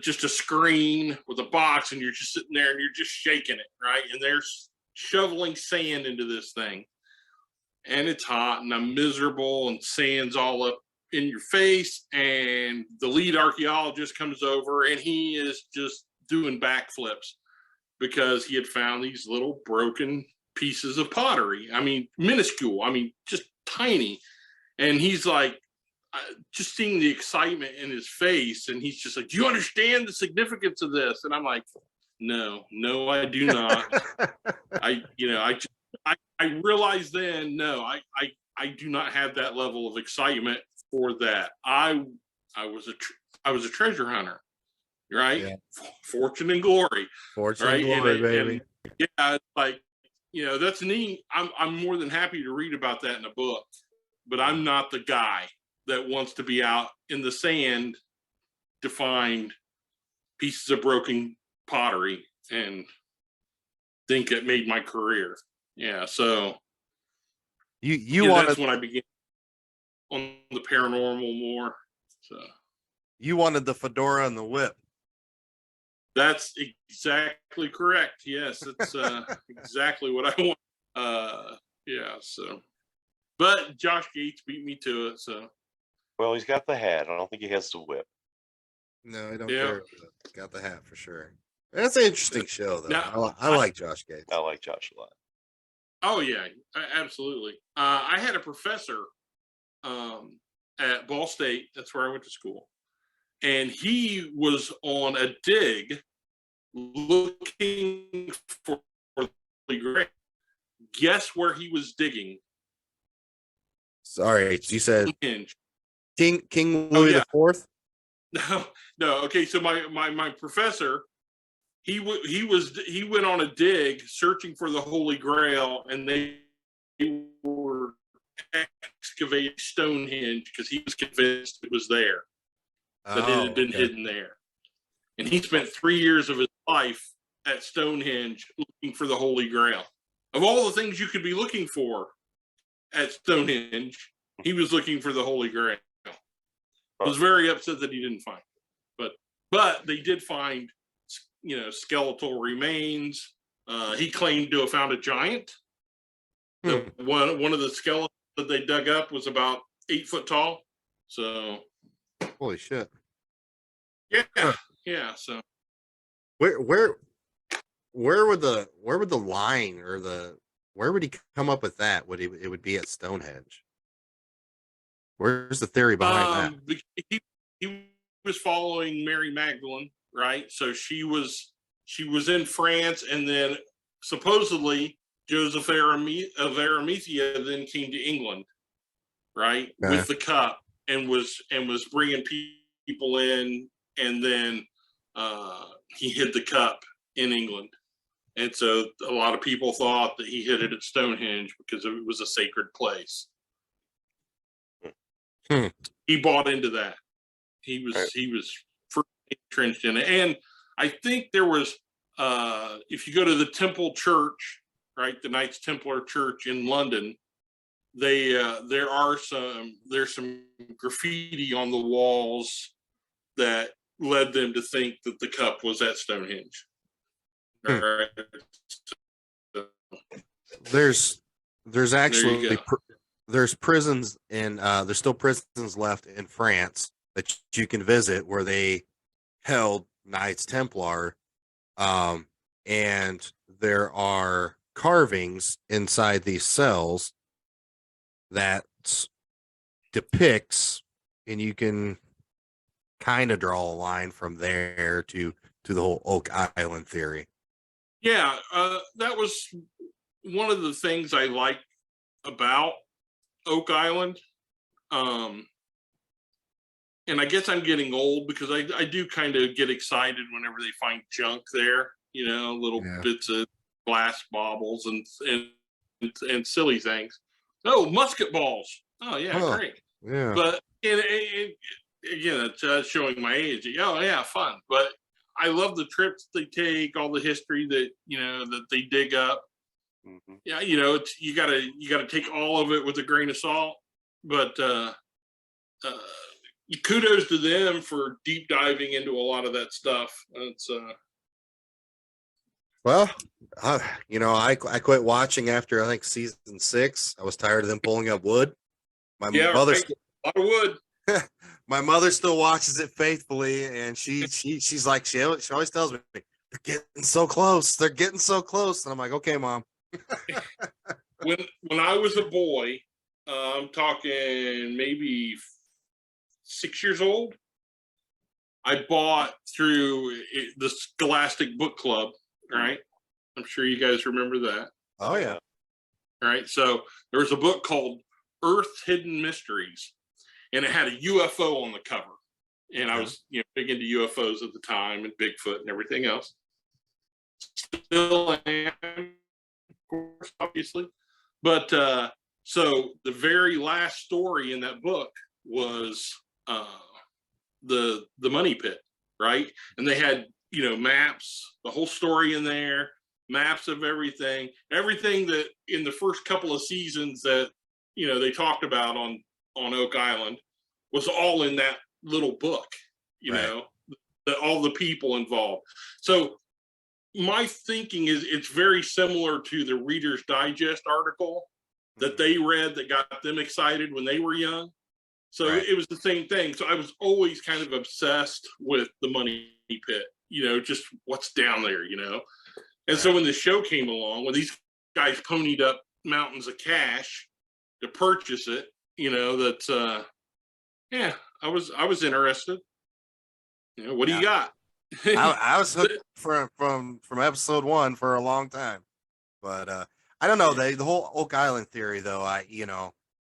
just a screen with a box, and you're just sitting there and you're just shaking it, right? And they're shoveling sand into this thing, and it's hot, and I'm miserable, and sand's all up in your face. And the lead archaeologist comes over, and he is just doing backflips because he had found these little broken pieces of pottery. I mean, minuscule. I mean, just tiny. And he's like, just seeing the excitement in his face, and he's just like, "Do you understand the significance of this?" And I'm like, "No, I do not." I realized then, no, I do not have that level of excitement for that. I was a treasure hunter, right?
Yeah.
Fortune and glory,
Fortune
right?
and glory, baby.
And yeah, it's like, you know, that's neat. I'm more than happy to read about that in a book, but I'm not the guy that wants to be out in the sand to find pieces of broken pottery and think it made my career. Yeah, so that's when I began on the paranormal more. So
you wanted the fedora and the whip.
that's exactly correct. Yes, it's exactly what I want. Yeah, so but Josh Gates beat me to it, so
Well, he's got the hat. I don't think he has the whip.
No, I don't
Yeah.
care. Got the hat for sure. That's an interesting show, though.
Now,
I like Josh Gates.
I like Josh a lot.
oh yeah, absolutely. I had a professor at Ball State. That's where I went to school, and he was on a dig looking for Holy Grail. guess where he was digging?
Sorry, you said
Stonehenge.
King Louis the Fourth.
No. Okay, so my professor, he went on a dig searching for the Holy Grail, and they were excavating Stonehenge because he was convinced it was there, that it had been hidden there. And he spent 3 years of his life at Stonehenge looking for the Holy Grail. Of all the things you could be looking for at Stonehenge, he was looking for the Holy Grail. I was very upset that he didn't find it, but they did find, skeletal remains. He claimed to have found a giant. One of the skeletons that they dug up was about 8 foot tall. So,
holy shit!
Yeah. So,
where would the line, or where would he come up with that? It would be at Stonehenge? Where's the theory behind that?
He was following Mary Magdalene, right? So she was in France, and then supposedly Joseph of Arimathea then came to England, right, with the cup, and was bringing people in, and then he hid the cup in England, and so a lot of people thought that he hid it at Stonehenge because it was a sacred place. He bought into that. He was entrenched in it, and I think there was, if you go to the Temple Church, right, the Knights Templar Church in London, there's some graffiti on the walls that led them to think that the cup was at Stonehenge. All right.
There's actually there's prisons in there's still prisons left in France that you can visit where they held Knights Templar, and there are carvings inside these cells that depicts, and you can kind of draw a line from there to the whole Oak Island theory.
Yeah, that was one of the things I liked about Oak Island. And I guess I'm getting old because I do kind of get excited whenever they find junk there, little bits of glass baubles and silly things. Oh, musket balls. Oh, yeah, great.
Yeah.
But again, it's showing my age. Oh, yeah, fun. But I love the trips they take, all the history that, that they dig up. Mm-hmm. Yeah, you gotta take all of it with a grain of salt. But kudos to them for deep diving into a lot of that stuff. It's
well, I quit watching after I think season 6. I was tired of them pulling up wood. My mother,
right. A lot of wood.
My mother still watches it faithfully, and she's like, she always tells me, they're getting so close. They're getting so close, and I'm like, okay, Mom.
When I was a boy, I'm talking maybe 6 years old, I bought through the Scholastic Book Club, right? I'm sure you guys remember that.
Oh, yeah.
All right. So there was a book called Earth's Hidden Mysteries, and it had a UFO on the cover. And I was, big into UFOs at the time and Bigfoot and everything else. Still am, of course, obviously. But so the very last story in that book was the money pit, right? And they had maps, the whole story in there, maps of everything that in the first couple of seasons that they talked about on Oak Island was all in that little book, all the people involved. So my thinking is it's very similar to the Reader's Digest article that they read that got them excited when they were young. So it was the same thing. So I was always kind of obsessed with the money pit, just what's down there, And so when the show came along, when these guys ponied up mountains of cash to purchase it, I was interested. What do you got?
I was hooked from episode 1 for a long time, but I don't know. The whole Oak Island theory, though,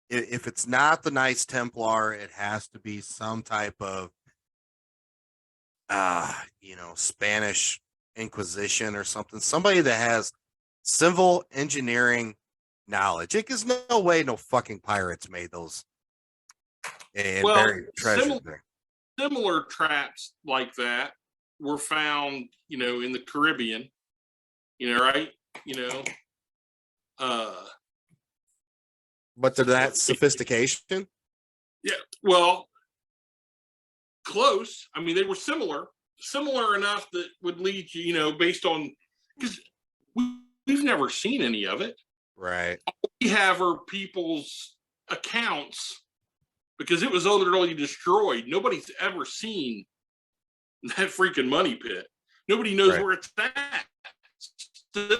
if it's not the Knights Templar, it has to be some type of, Spanish Inquisition or something. Somebody that has civil engineering knowledge. Because no way, no fucking pirates made those and buried treasure there.
Similar traps like that were found, in the Caribbean. Right?
But to that sophistication?
Yeah, well, close. I mean, they were similar enough that would lead you, based on, because we've never seen any of it.
Right.
All we have are people's accounts, because it was utterly destroyed. Nobody's ever seen that freaking money pit. Nobody knows where it's at. Still.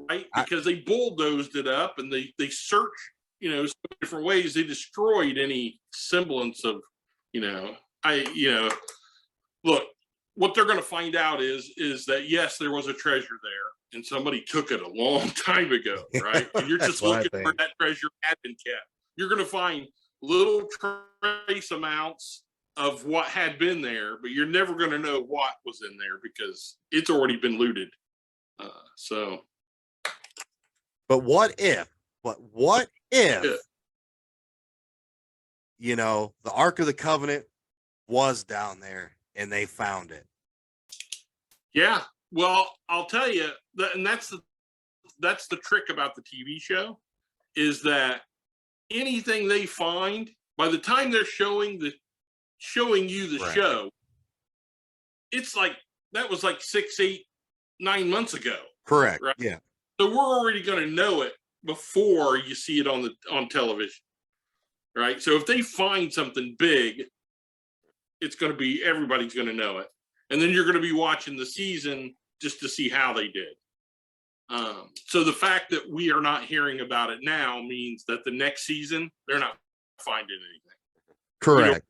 Right? Because they bulldozed it up and they searched, so different ways. They destroyed any semblance of, look, what they're going to find out is that, yes, there was a treasure there and somebody took it a long time ago, right? And you're just looking where that treasure had been kept. You're going to find little trace amounts of what had been there, but you're never going to know what was in there because it's already been looted.
But what if, the Ark of the Covenant was down there and they found it?
Yeah. Well, I'll tell you, and that's the trick about the TV show, is that anything they find, by the time they're showing you the show, it's like, that was like 6, 8, 9 months ago.
Correct.
Right?
Yeah.
So we're already going to know it before you see it on television, right? So if they find something big, everybody's going to know it, and then you're going to be watching the season just to see how they did. So the fact that we are not hearing about it now means that the next season they're not finding anything.
Correct.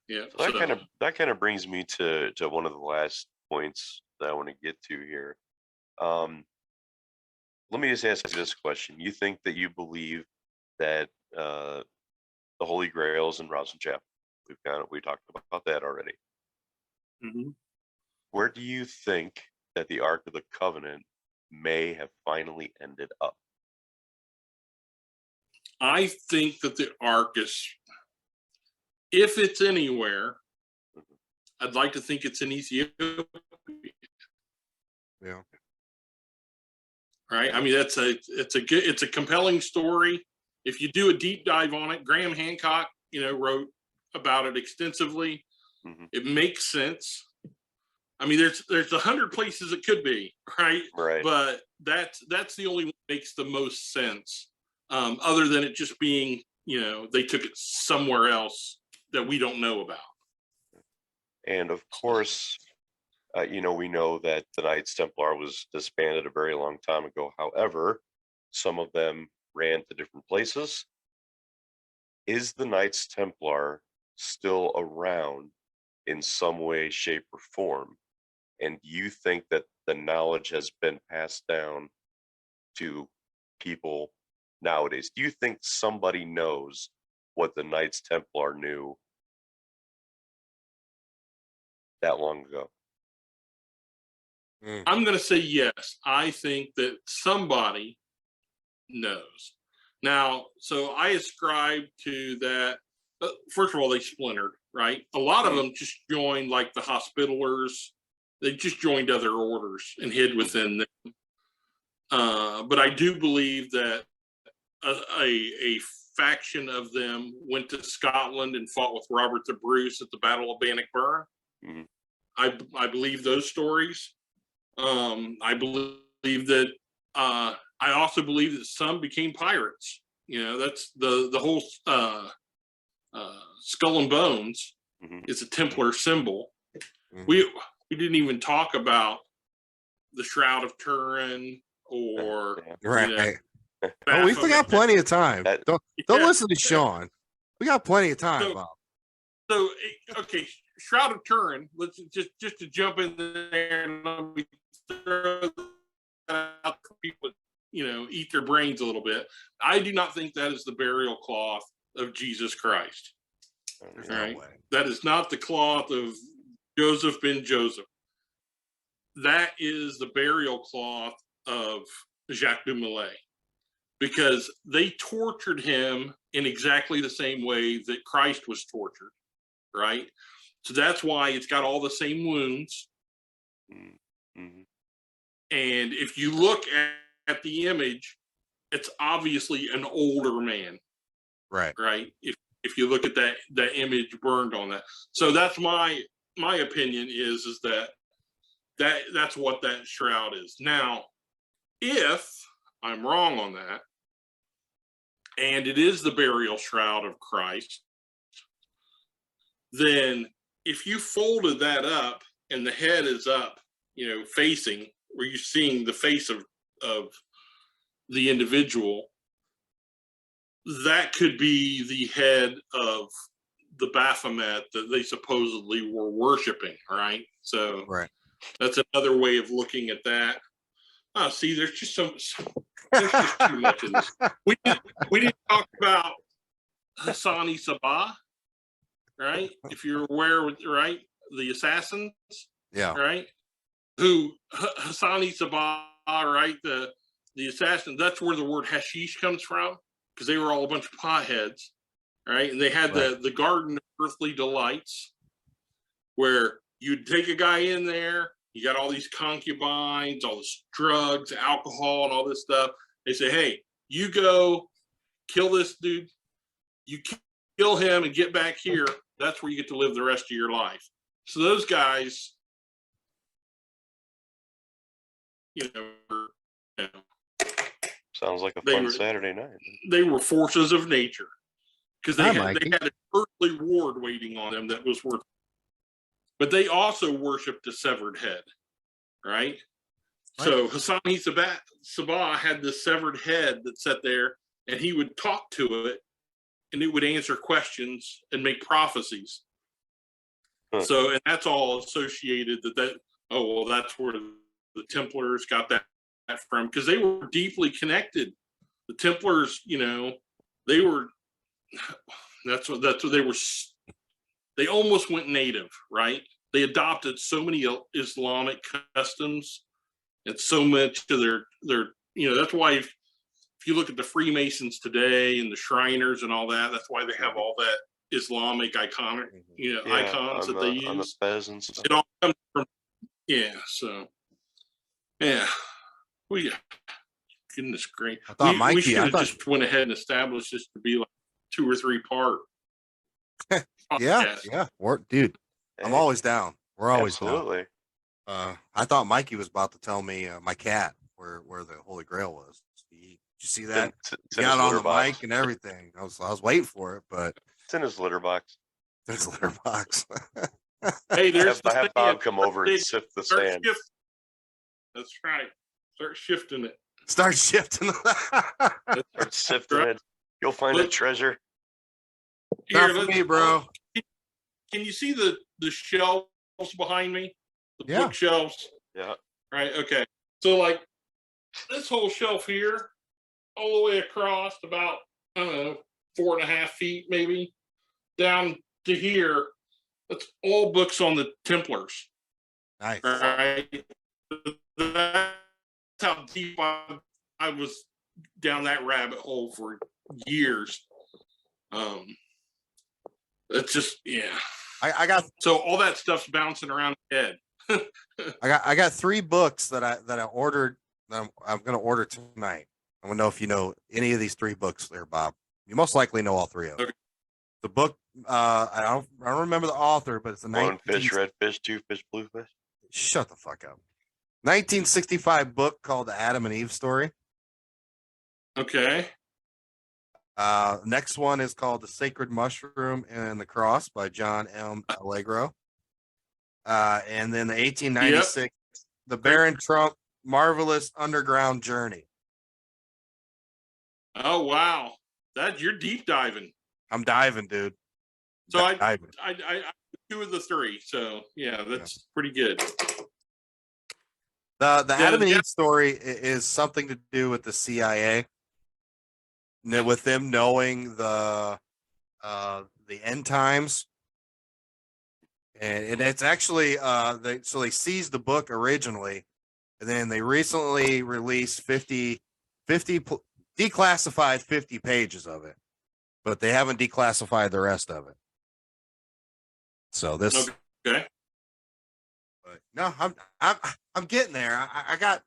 Yeah.
So that kind of brings me to one of the last points that I want to get to here. Let me just ask you this question. You think that you believe that the Holy Grail is in Roslyn Chapel? We talked about that already.
Mm-hmm.
Where do you think that the Ark of the Covenant may have finally ended up?
I think that the Ark is, if it's anywhere, I'd like to think it's in Ethiopia.
Yeah.
Right. I mean, it's a compelling story. If you do a deep dive on it, Graham Hancock, wrote about it extensively.
Mm-hmm.
It makes sense. I mean, there's 100 places it could be, right?
Right.
But that's the only one that makes the most sense. Other than it just being, they took it somewhere else that we don't know about.
And of course, we know that the Knights Templar was disbanded a very long time ago. However, some of them ran to different places. Is the Knights Templar still around in some way, shape, or form? And do you think that the knowledge has been passed down to people nowadays? Do you think somebody knows what the Knights Templar knew that long ago?
I'm going to say yes. I think that somebody knows. Now, so I ascribe to that. First of all, they splintered, right? A lot of them just joined, like the Hospitallers. They just joined other orders and hid within them. But I do believe that a faction of them went to Scotland and fought with Robert the Bruce at the Battle of Bannockburn.
Mm-hmm.
I believe those stories. I believe that. I also believe that some became pirates. That's the whole skull and bones is a Templar symbol. Mm-hmm. We didn't even talk about the Shroud of Turin or
right. We got plenty of time. Don't listen to Sean. We got plenty of time, Bob.
So okay, Shroud of Turin. Let's just to jump in there and let me throw out for people to, eat their brains a little bit. I do not think that is the burial cloth of Jesus Christ.
There's
All
no
right.
way.
That is not the cloth of Joseph ben Joseph. That is the burial cloth of Jacques de Molay, because they tortured him in exactly the same way that Christ was tortured, right? So that's why it's got all the same wounds.
Mm-hmm.
And if you look at the image, it's obviously an older man,
Right.
right? If you look at that image burned on that. So that's my opinion is that's what that shroud is. Now, if I'm wrong on that, and it is the burial shroud of Christ, then if you folded that up and the head is up, facing where you're seeing the face of the individual, that could be the head of the Baphomet that they supposedly were worshiping, right? So
Right.
that's another way of looking at that. Oh, see, there's just there's just too much in this. We didn't talk about Hassani Sabah, right? If you're aware, right? The assassins,
Yeah.
right? Who Hassani Sabah, right? The assassin. That's where the word hashish comes from, because they were all a bunch of potheads, right? And they had the Garden of Earthly Delights, where you'd take a guy in there. You got all these concubines, all this drugs, alcohol, and all this stuff. They say, hey, you go kill this dude. You kill him and get back here. That's where you get to live the rest of your life. So those guys,
Sounds like a fun Saturday night.
They were forces of nature, because they had an earthly reward waiting on them that was worth. But they also worshipped a severed head, right? So Hassani Sabah had this severed head that sat there, and he would talk to it, and it would answer questions and make prophecies.
Huh.
So, and that's all associated that's where the Templars got that from, because they were deeply connected. The Templars, they were. That's what they were. They almost went native, right? They adopted so many Islamic customs and so much of their. That's why if you look at the Freemasons today and the Shriners and all that, that's why they have all that Islamic iconic, icons that they use
on the fez and stuff.
It all comes from, so goodness great.
I thought
we should have just went ahead and established this to be like 2 or 3 part.
Yeah. Dude, I'm always down. We're always
absolutely
down. I thought Mikey was about to tell me my cat where the Holy Grail was. Did you see that? He got on the mic and everything. I was waiting for it, but
it's in his litter box.
It's his litter box.
Hey, there's
I have Bob come over and sift the sand.
That's right. Start shifting it.
Start shifting.
Start sifting it. You'll find a treasure.
Not for me, bro.
Can you see the shelves behind me? The bookshelves?
Yeah.
Right. Okay. So like this whole shelf here, all the way across about, I don't know, 4.5 feet maybe, down to here, that's all books on the Templars.
Nice.
Right. That's how deep I was down that rabbit hole for years. It's just,
I got
so all that stuff's bouncing around the head.
I got 3 books that I ordered. That I'm going to order tonight. I want to know if you know any of these 3 books there, Bob. You most likely know all 3 of them. Okay. The book, I don't remember the author, but it's a
1 fish, red fish, 2 fish, blue fish.
Shut the fuck up. 1965 book called The Adam and Eve Story.
Okay.
Next one is called The Sacred Mushroom and the Cross by John M. Allegro. And then the 1896, The Baron Trump Marvelous Underground Journey.
Oh, wow. You're deep diving.
I'm diving, dude.
So I 2 of the 3. So yeah, that's pretty good.
The Adam and
yeah.
Eve story is something to do with the CIA, with them knowing the end times, and it's actually they seized the book originally, and then they recently released 50 declassified 50 pages of it, but they haven't declassified the rest of it. So this,
Okay.
but no, I'm getting there. I got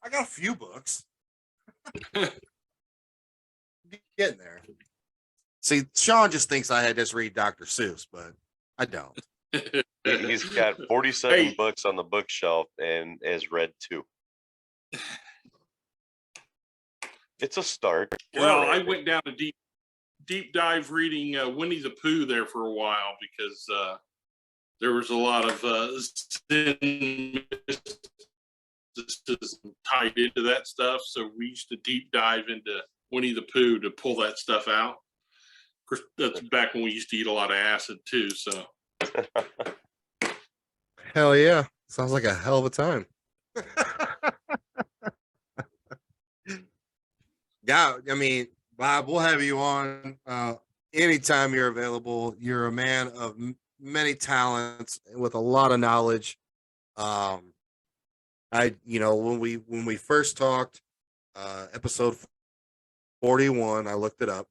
a few books. Getting there. See, Sean just thinks I had just read Dr. Seuss, but I don't.
He's got 47
Hey.
books on the bookshelf and has read 2. It's a start.
Well, I went down a deep dive reading Winnie the Pooh there for a while because there was a lot of sin mysticism tied into that stuff. So we used to deep dive into Winnie the Pooh to pull that stuff out. Of course, that's back when we used to eat a lot of acid too. So
Hell yeah. Sounds like a hell of a time. Yeah, I mean, Bob, we'll have you on anytime you're available. You're a man of many talents with a lot of knowledge. When we first talked, episode 41, I looked it up.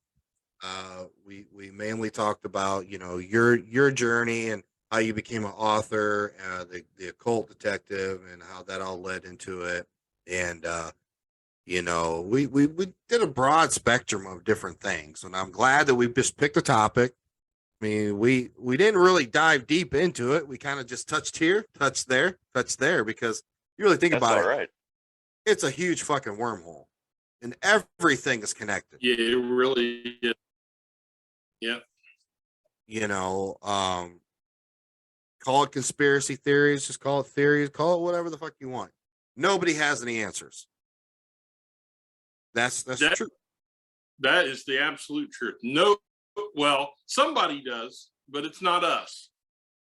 We mainly talked about your journey and how you became an author, the occult detective, and how that all led into it. And we did a broad spectrum of different things, and I'm glad that we just picked a topic. I mean, we didn't really dive deep into it. We kind of just touched here, touched there, because you really think
That's
about
all
it.
right.
It's a huge fucking wormhole, and everything is connected.
yeah, it really is. Yeah.
Call it conspiracy theories, just call it theories, call it whatever the fuck you want. Nobody has any answers. That's true.
That is the absolute truth. No, well, somebody does, but it's not us.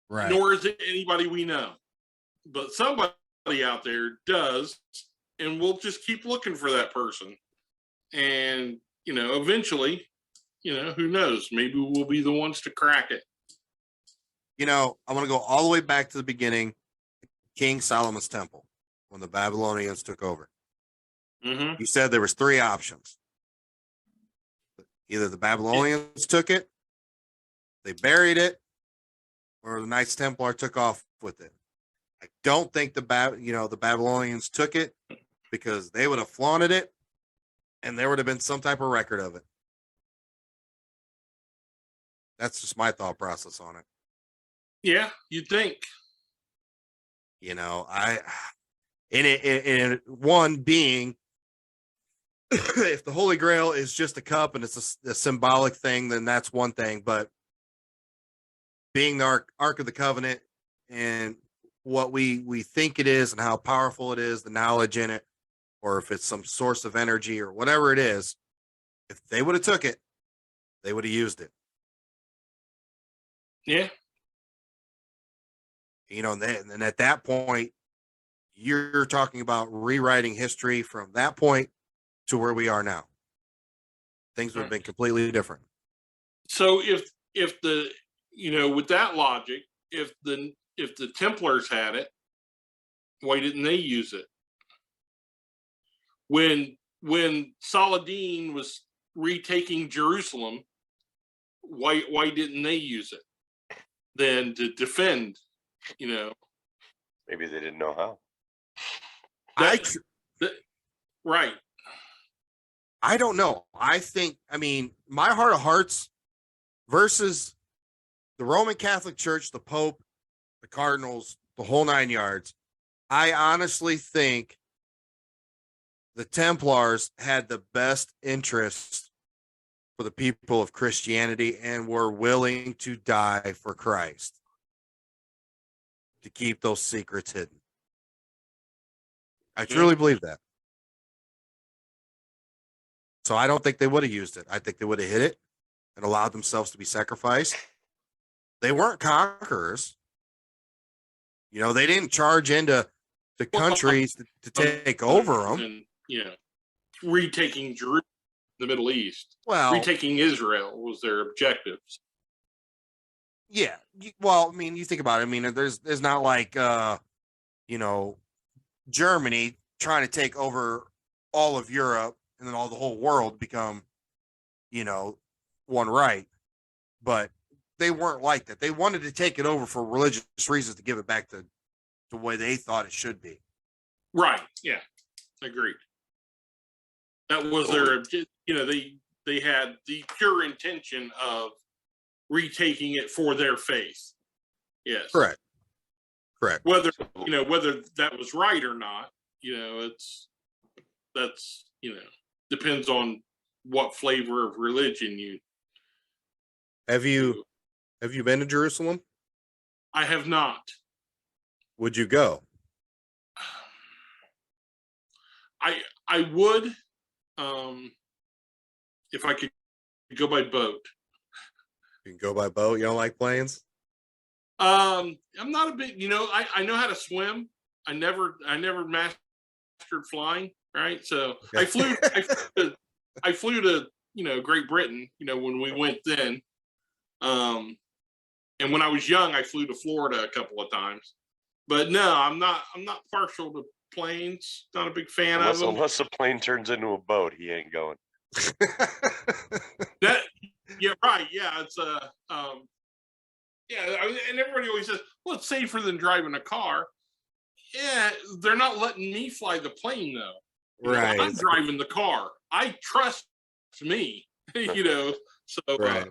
Right.
Nor is it anybody we know. But somebody out there does, and we'll just keep looking for that person. And, eventually, who knows? Maybe we'll be the ones to crack it.
I want to go all the way back to the beginning, King Solomon's temple, when the Babylonians took over.
Mm-hmm.
You said there was 3 options. Either the Babylonians took it, they buried it, or the Knights Templar took off with it. I don't think the Babylonians took it, because they would have flaunted it, and there would have been some type of record of it. That's just my thought process on it.
Yeah, you'd think.
One being, if the Holy Grail is just a cup and it's a symbolic thing, then that's one thing. But being the Ark of the Covenant and what we think it is and how powerful it is, the knowledge in it, or if it's some source of energy or whatever it is, if they would have took it, they would have used it.
Yeah.
And at that point, you're talking about rewriting history from that point to where we are now. Things would have been completely different.
So if the with that logic, if the Templars had it, why didn't they use it? When Saladin was retaking Jerusalem, why didn't they use it then to defend?
Maybe they didn't know how.
Right.
I don't know. My heart of hearts versus the Roman Catholic Church, the Pope, the Cardinals, the whole 9 yards. I honestly think the Templars had the best interest for the people of Christianity and were willing to die for Christ to keep those secrets hidden. I truly believe that. So I don't think they would have used it. I think they would have hid it and allowed themselves to be sacrificed. They weren't conquerors. They didn't charge into the countries to take over them.
And, retaking Jerusalem, the Middle East.
Well,
retaking Israel was their objectives.
Yeah. Well, I mean, you think about it. I mean, there's not like, Germany trying to take over all of Europe and then the whole world become, one right. But they weren't like that. They wanted to take it over for religious reasons to give it back to the way they thought it should be.
Right. Yeah. Agreed. That was their, they had the pure intention of retaking it for their faith. Yes.
Correct.
Whether that was right or not, depends on what flavor of religion you.
Have you been to Jerusalem?
I have not.
Would you go?
I would, if I could go by boat.
You can go by boat. You don't like planes?
I'm not a big, I know how to swim. I never mastered flying. Right. So okay. I flew to, Great Britain, when we went then. And when I was young, I flew to Florida a couple of times, but no, I'm not partial to planes. Not a big fan of them.
Unless the plane turns into a boat, he ain't going.
Yeah, right. Yeah. It's and everybody always says, well, it's safer than driving a car. Yeah, they're not letting me fly the plane though.
Right.
I'm driving the car. I trust me, so,
right.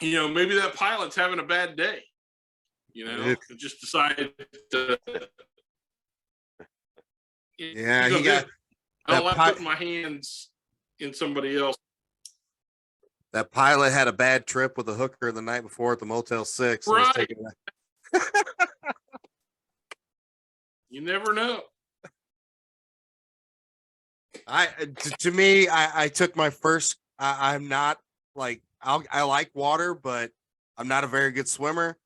Maybe that pilot's having a bad day, just decided to.
Yeah, he got.
I don't like putting my hands in somebody else.
That pilot had a bad trip with a hooker the night before at the Motel 6.
Right. You never know.
To me, I took my first. I'm not like I like water, but I'm not a very good swimmer.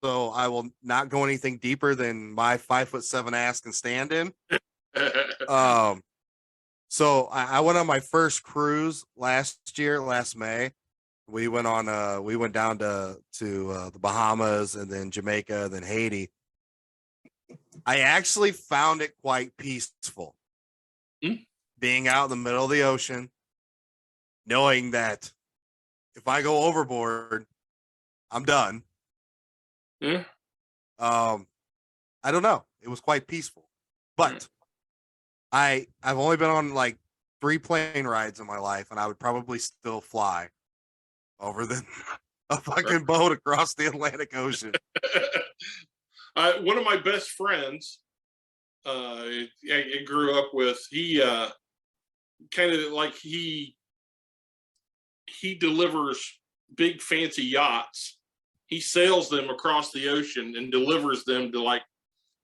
So I will not go anything deeper than my 5'7" ass can stand in. So I went on my first cruise last May. We went down to the Bahamas and then Jamaica and then Haiti. I actually found it quite peaceful. Being out in the middle of the ocean, knowing that if I go overboard, I'm done.
Yeah.
I don't know. It was quite peaceful, but I've only been on like 3 plane rides in my life, and I would probably still fly over a fucking boat across the Atlantic Ocean.
One of my best friends, I grew up with, he kind of like he delivers big fancy yachts. He sails them across the ocean and delivers them to like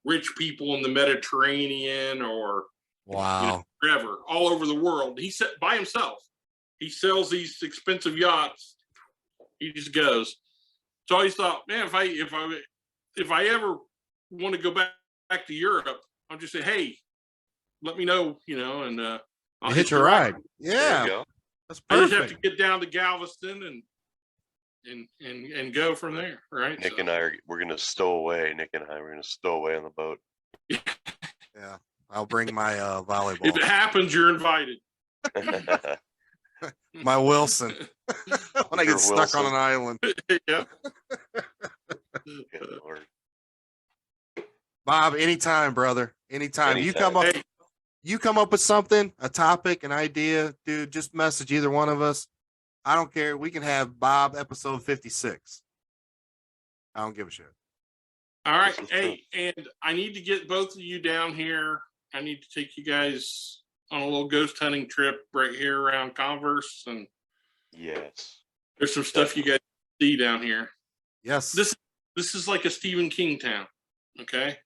rich people in the Mediterranean or wherever, all over the world. He said by himself. He sells these expensive yachts. He just goes. So I always thought, man, if I ever want to go back to Europe, I'll just say, hey, let me know, and
I'll hit your ride. Yeah, that's perfect.
I just have to get down to Galveston and go from there, right?
Nick and I we're gonna stow away. Nick and I we're gonna stow away on the boat.
Yeah, I'll bring my volleyball.
If it happens, you're invited.
My Wilson. When I get stuck on an island.
Yeah.
Good Lord.
Bob, anytime, brother. Anytime. You come up with something, a topic, an idea, dude, just message either one of us. I don't care. We can have Bob episode 56. I don't give a shit.
All right. Hey, and I need to get both of you down here. I need to take you guys on a little ghost hunting trip right here around Converse. And
yes,
there's some stuff you guys see down here.
Yes.
This is like a Stephen King town. Okay.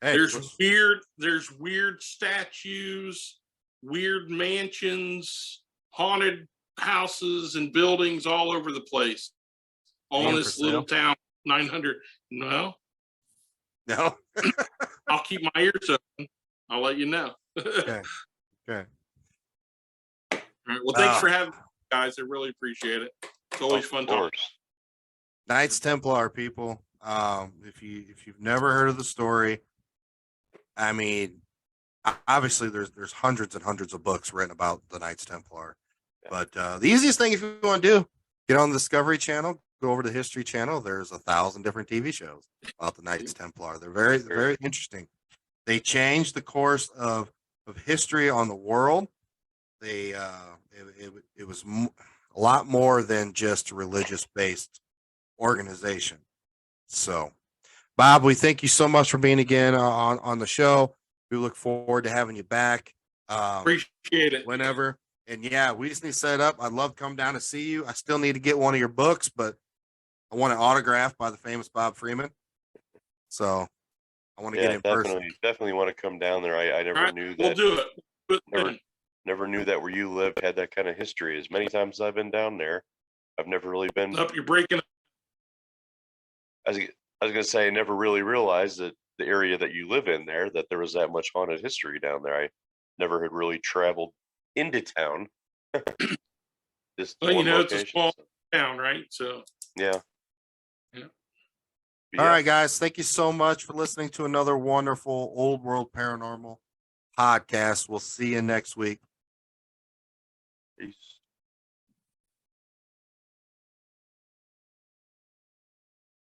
Hey,
there's weird statues, weird mansions, haunted houses and buildings all over the place on this little town 900. No,
No.
I'll keep my ears open. I'll let you know.
Okay. Okay.
All right. Well, thanks for having me, guys. I really appreciate it. It's always fun talking.
Knights Templar, people. If you've never heard of the story, I mean, obviously there's hundreds and hundreds of books written about the Knights Templar. But the easiest thing, if you want to do, get on the Discovery Channel, go over to the History Channel. There's 1,000 different TV shows about the Knights Templar. They're very, very interesting. They changed the course of history on the world. They it was a lot more than just a religious based organization. So, Bob, we thank you so much for being again on the show. We look forward to having you back.
Appreciate it.
Whenever. And yeah, we just need to set it up. I'd love to come down to see you. I still need to get one of your books, but I want it autographed by the famous Bob Freeman. So I want to get in person.
Definitely want to come down there. I never knew that.
We'll do it.
Never knew that where you lived had that kind of history. As many times as I've been down there, I've never really been.
Up, you're breaking up.
I was going to say, I never really realized that the area that you live in there, that there was that much haunted history down there. I never had really traveled into town. Just
well, you know,
location,
it's a small town, right? So
yeah.
All right, guys. Thank you so much for listening to another wonderful Old World Paranormal podcast. We'll see you next week.
Peace.